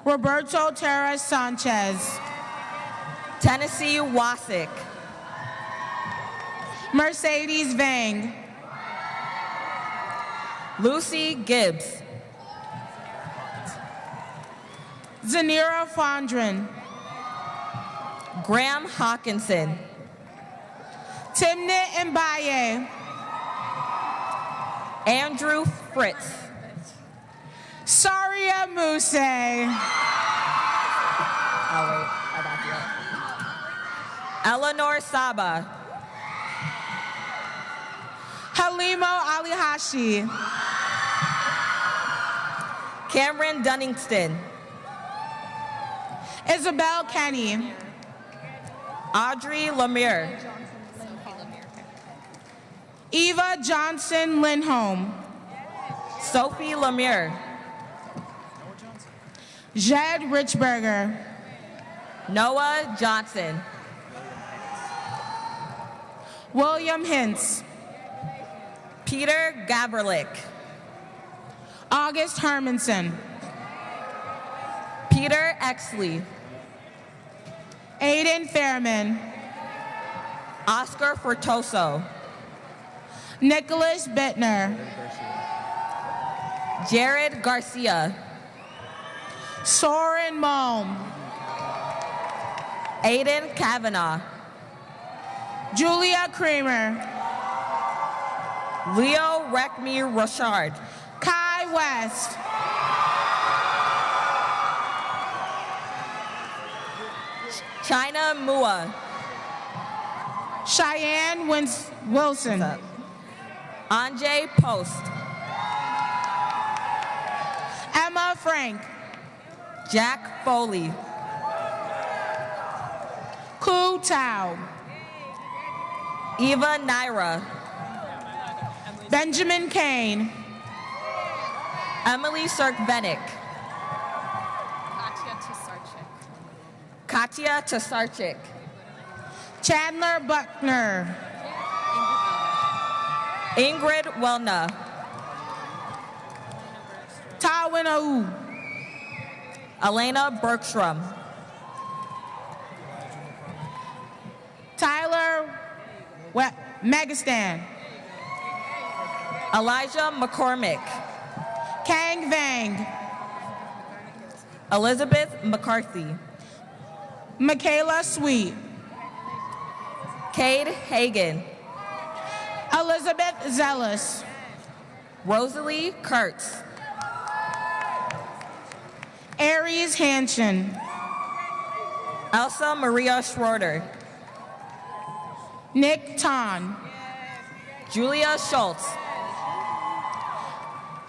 Roberto Terra Sanchez. Tennessee Wasick. Mercedes Vang. Lucy Gibbs. Zanira Fondren. Graham Hawkinson. Timnit Mbaye. Andrew Fritz. Saria Muse. Oh, wait, I got you. Eleanor Saba. Halimo Alihashi. Cameron Dunningston. Isabel Kenny. Audrey Lemire. Eva Johnson Lindholm. Sophie Lemire. Jed Richberger. Noah Johnson. William Hintz. Peter Gaberlick. August Hermanson. Peter Exley. Aiden Fairman. Oscar Fortoso. Nicholas Bittner. Jared Garcia. Soren Malm. Aiden Kavanaugh. Julia Kramer. Leo Reckme Rochard. Kai West. China Mua. Cheyenne Wilson. Anjay Post. Emma Frank. Jack Foley. Ku Tao. Eva Naira. Benjamin Kane. Emily Sirk-Venick. Katya Tasarchik. Chandler Buckner. Ingrid Welna. Tawin Au. Elena Bergstrom. Tyler Megastan. Elijah McCormick. Kang Vang. Elizabeth McCarthy. Michaela Sweet. Cade Hagan. Elizabeth Zealous. Rosalie Kurtz. Aries Hanshin. Elsa Maria Schroeder. Nick Ton. Julia Schultz.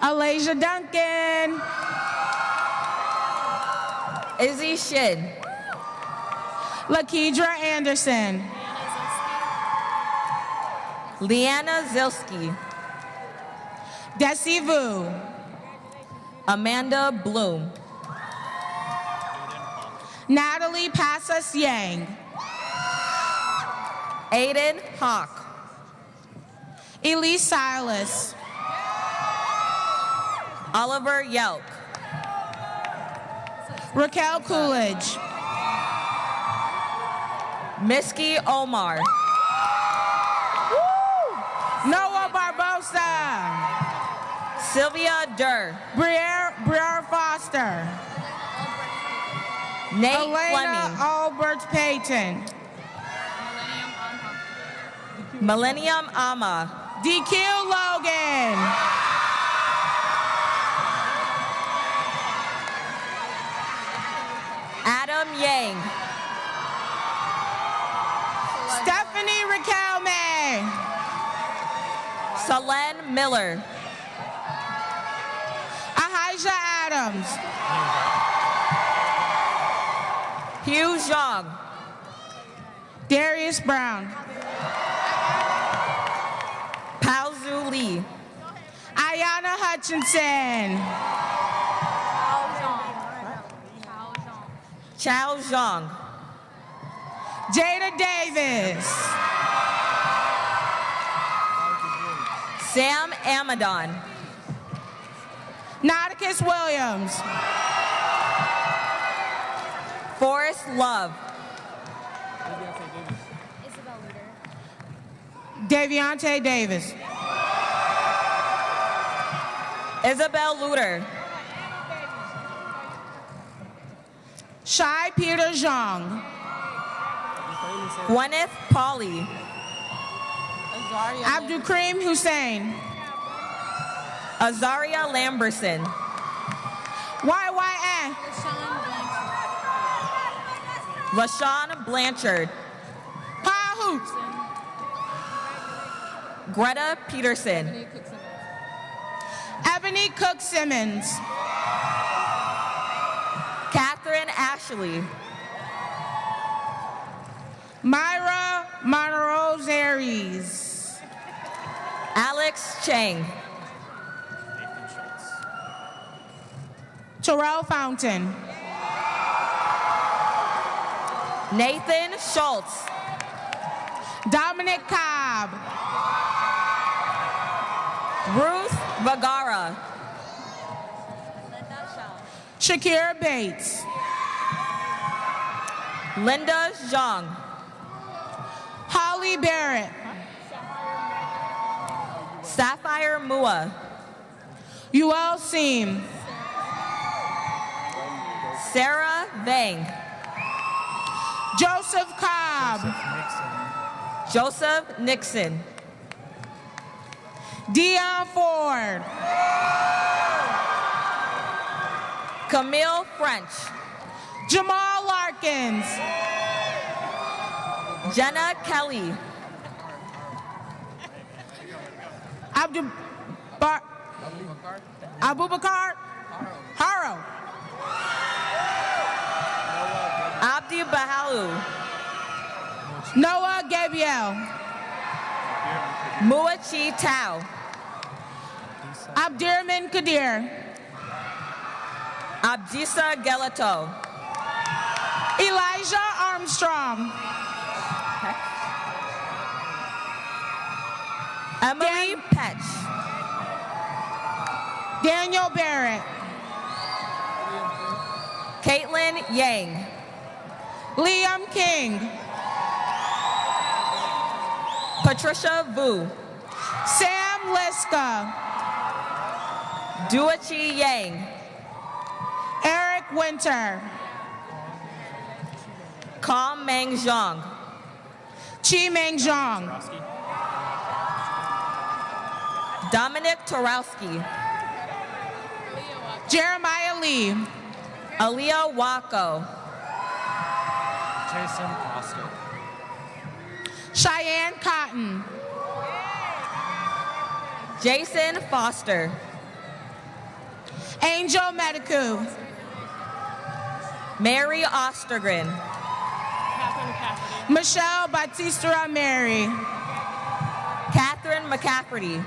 Alasia Duncan. Izzy Shin. Lakedra Anderson. Leanna Zilski. Desi Vu. Amanda Bloom. Natalie Passas Yang. Aiden Hawk. Elise Silas. Oliver Yelk. Raquel Coolidge. Miski Omar. Noah Barbosa. Sylvia Durr. Briere Foster. Foster. Nate Elena Fleming. Albert Payton. Millennium Ama. DQ Logan. Adam Yang. Stephanie Riquelme. Solen Miller. Ahijah Adams. Hugh Zhang. Darius Brown. Pao Zhu Lee. Ayana Hutchinson. Chao Zhang. Jada Davis. Sam Amadon. Nauticus Williams. Forrest Love. Daviante Davis. Isabel Luter. Shai Peter Zhang. Gwyneth Polly. Abdulkareem Hussein. Azaria Lamberson. YYN. LaShawn Blanchard. Pa Hoot. Greta Peterson. Ebony Cook Simmons. Catherine Ashley. Myra Monrose Aries. Alex Chang. Terrell Fountain. Nathan Schultz. Dominic Cobb. Ruth Vergara. Shakira Bates. Linda Zhang. Holly Barrett. Sapphire Mua. Yuel Seam. Sarah Vang. Joseph Cobb. Joseph Nixon. Dion Ford. Camille French. Jamal Larkins. Jenna Kelly. Abubakar Haro. Abdi Bahalu. Noah Gabriel. Muachi Tao. Abdirman Kadir. Abdisa Gelato. Elijah Armstrong. Emily Petch. Daniel Barrett. Caitlin Yang. Liam King. Patricia Vu. Sam Liska. Duachi Yang. Eric Winter. Kam Meng Zhang. Chi Meng Zhang. Dominic Torowski. Jeremiah Lee. Aaliyah Wacko. Jason Foster. Cheyenne Cotton. Jason Foster. Angel Medicu. Mary Ostergren. Michelle Batista Mary. Catherine McCafferty.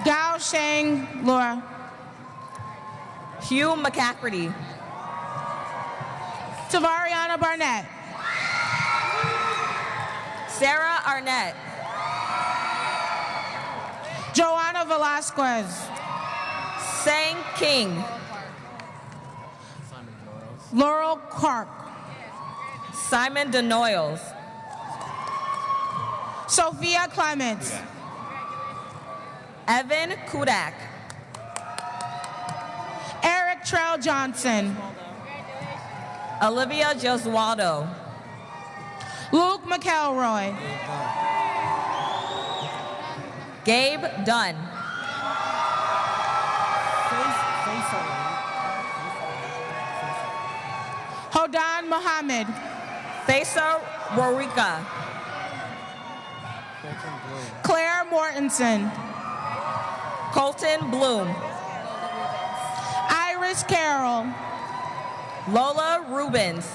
Gao Sheng Laura. Hugh McCafferty. Tavariana Barnett. Sarah Arnett. Joanna Velasquez. Sang King. Laurel Clark. Simon DeNoyles. Sophia Clements. Evan Kudak. Eric Trell Johnson. Olivia Josualdo. Luke McElroy. Gabe Dunn. Hodan Mohammed. Faisal Warika. Claire Mortensen. Colton Bloom. Iris Carroll. Lola Rubens.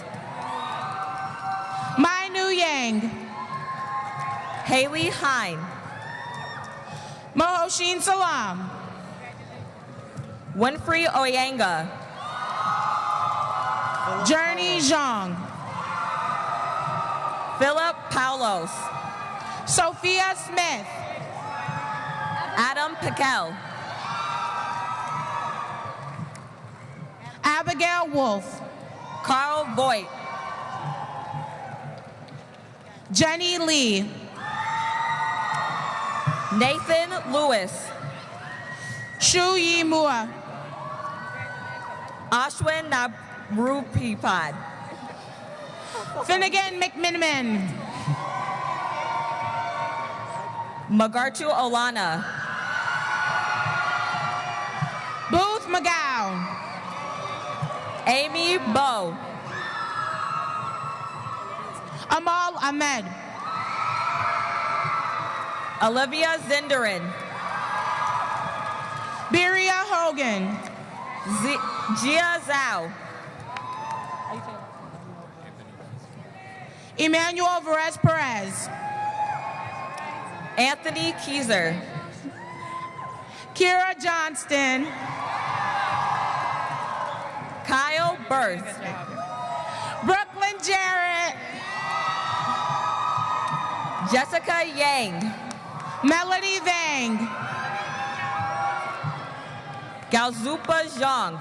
Mainu Yang. Haley Hine. Mohoshin Salam. Winfrey Oyanga. Journey Zhang. Philip Paulos. Sophia Smith. Adam Piquel. Abigail Wolf. Carl Voigt. Jenny Lee. Nathan Lewis. Shu Yi Mua. Ashwin Nabrupipad. Finnegan McMiniman. Magartu Olana. Booth McGowan. Amy Bowe. Amal Ahmed. Olivia Zinderin. Biria Hogan. Gia Zhao. Emmanuel Varez Perez. Anthony Keyser. Kira Johnston. Kyle Burth. Brooklyn Jarrett. Jessica Yang. Melody Vang. Galzupa Zhang.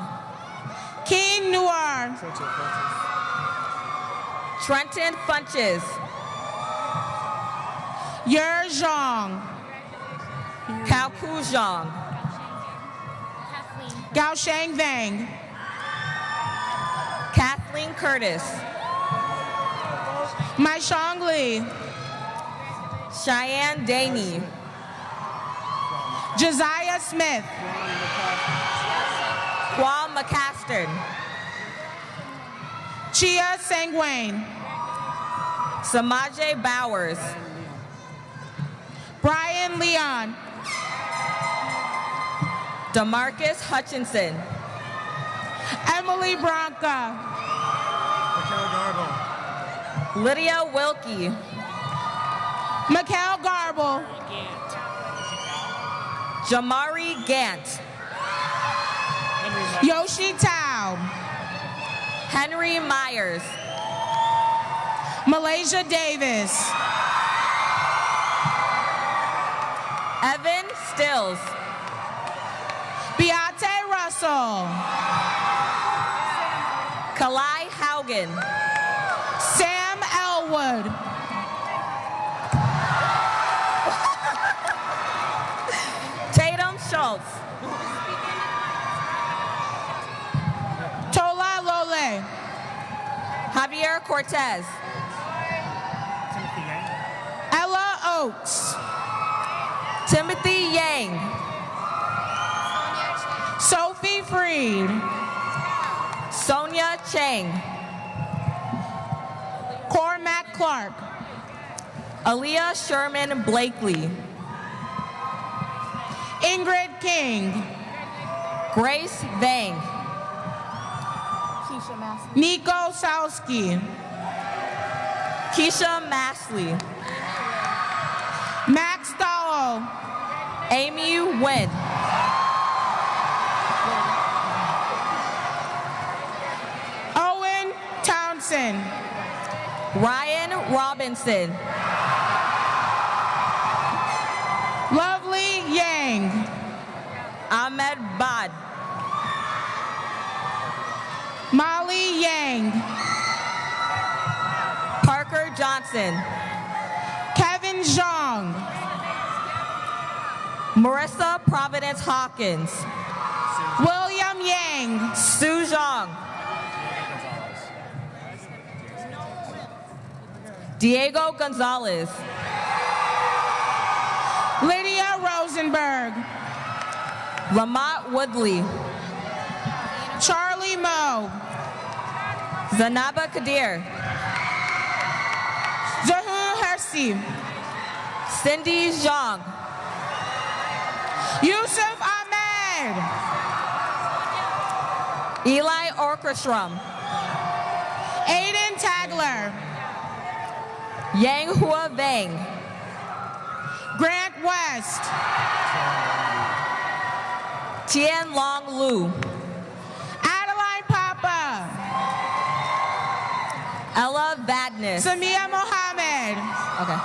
Keen Noir. Trenton Funches. Yer Zhang. Kauku Zhang. Gao Shang Vang. Kathleen Curtis. Mai Shang Lee. Cheyenne Daney. Josiah Smith. Qua McCaster. Chia Sangwain. Samaje Bowers. Brian Leon. Demarcus Hutchinson. Emily Bronca. Lydia Wilkie. Mikhail Garble. Jamari Gant. Yoshi Tao. Henry Myers. Malaysia Davis. Evan Stills. Beate Russell. Kalai Haugen. Sam Elwood. Tatum Schultz. Tola Lole. Javier Cortez. Ella Oates. Timothy Yang. Sophie Freed. Sonia Chang. Cormac Clark. Aaliyah Sherman Blakely. Ingrid King. Grace Vang. Nico Sowski. Keisha Massley. Max Stallo. Amy Wynn. Owen Townsend. Ryan Robinson. Lovely Yang. Ahmed Bad. Molly Yang. Parker Johnson. Kevin Zhang. Marissa Providence Hawkins. William Yang. Su Zhang. Diego Gonzalez. Lydia Rosenberg. Ramat Woodley. Charlie Moe. Zanaba Kadir. Zahur Hersi. Cindy Zhang. Yusuf Ahmed. Eli Orchestrum. Aiden Tagler. Yang Hua Vang. Grant West. Tian Long Lu. Adeline Papa. Ella Vadness. Samia Mohammed. Okay.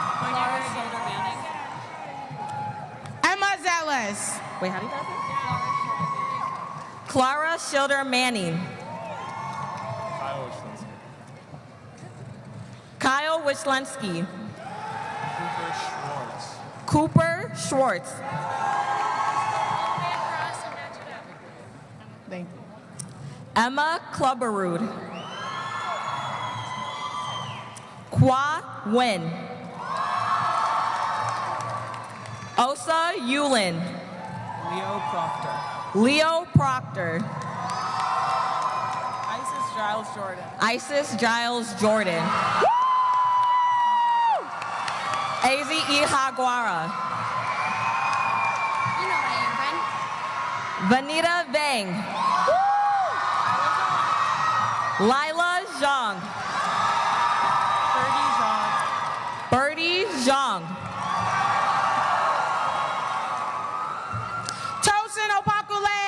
Emma Zealous. Wait, how do you pronounce it? Clara Schilder Manning. Kyle Wishlensky. Cooper Schwartz. Thank you. Emma Clubberud. Kwa Nguyen. Osa Yulin. Leo Proctor. Leo Proctor. Isis Giles Jordan. Isis Giles Jordan. Azy Ihaguara. You know what I am, friend. Vanita Vang. Lila Zhang. Birdie Zhang. Tosin Opakule.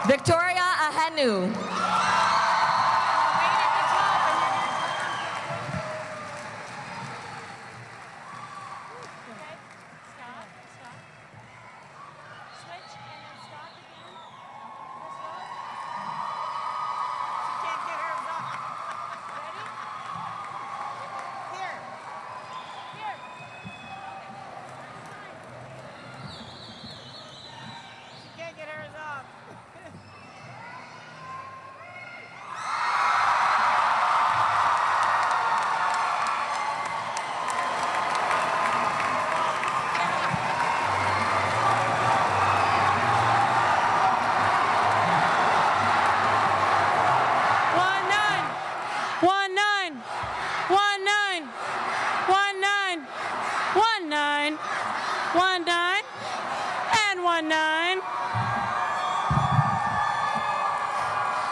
Victoria Ahenu.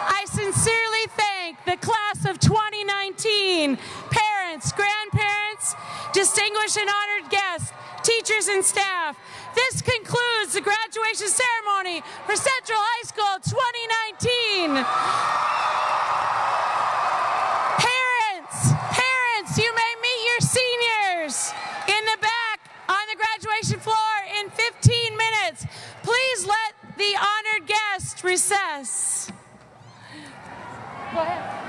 I sincerely thank the class of 2019, parents, grandparents, distinguished and honored guests, teachers and staff. This concludes the graduation ceremony for Central High School 2019. Parents, you may meet your seniors in the back on the graduation floor in 15 minutes. Please let the honored guest recess. Go ahead.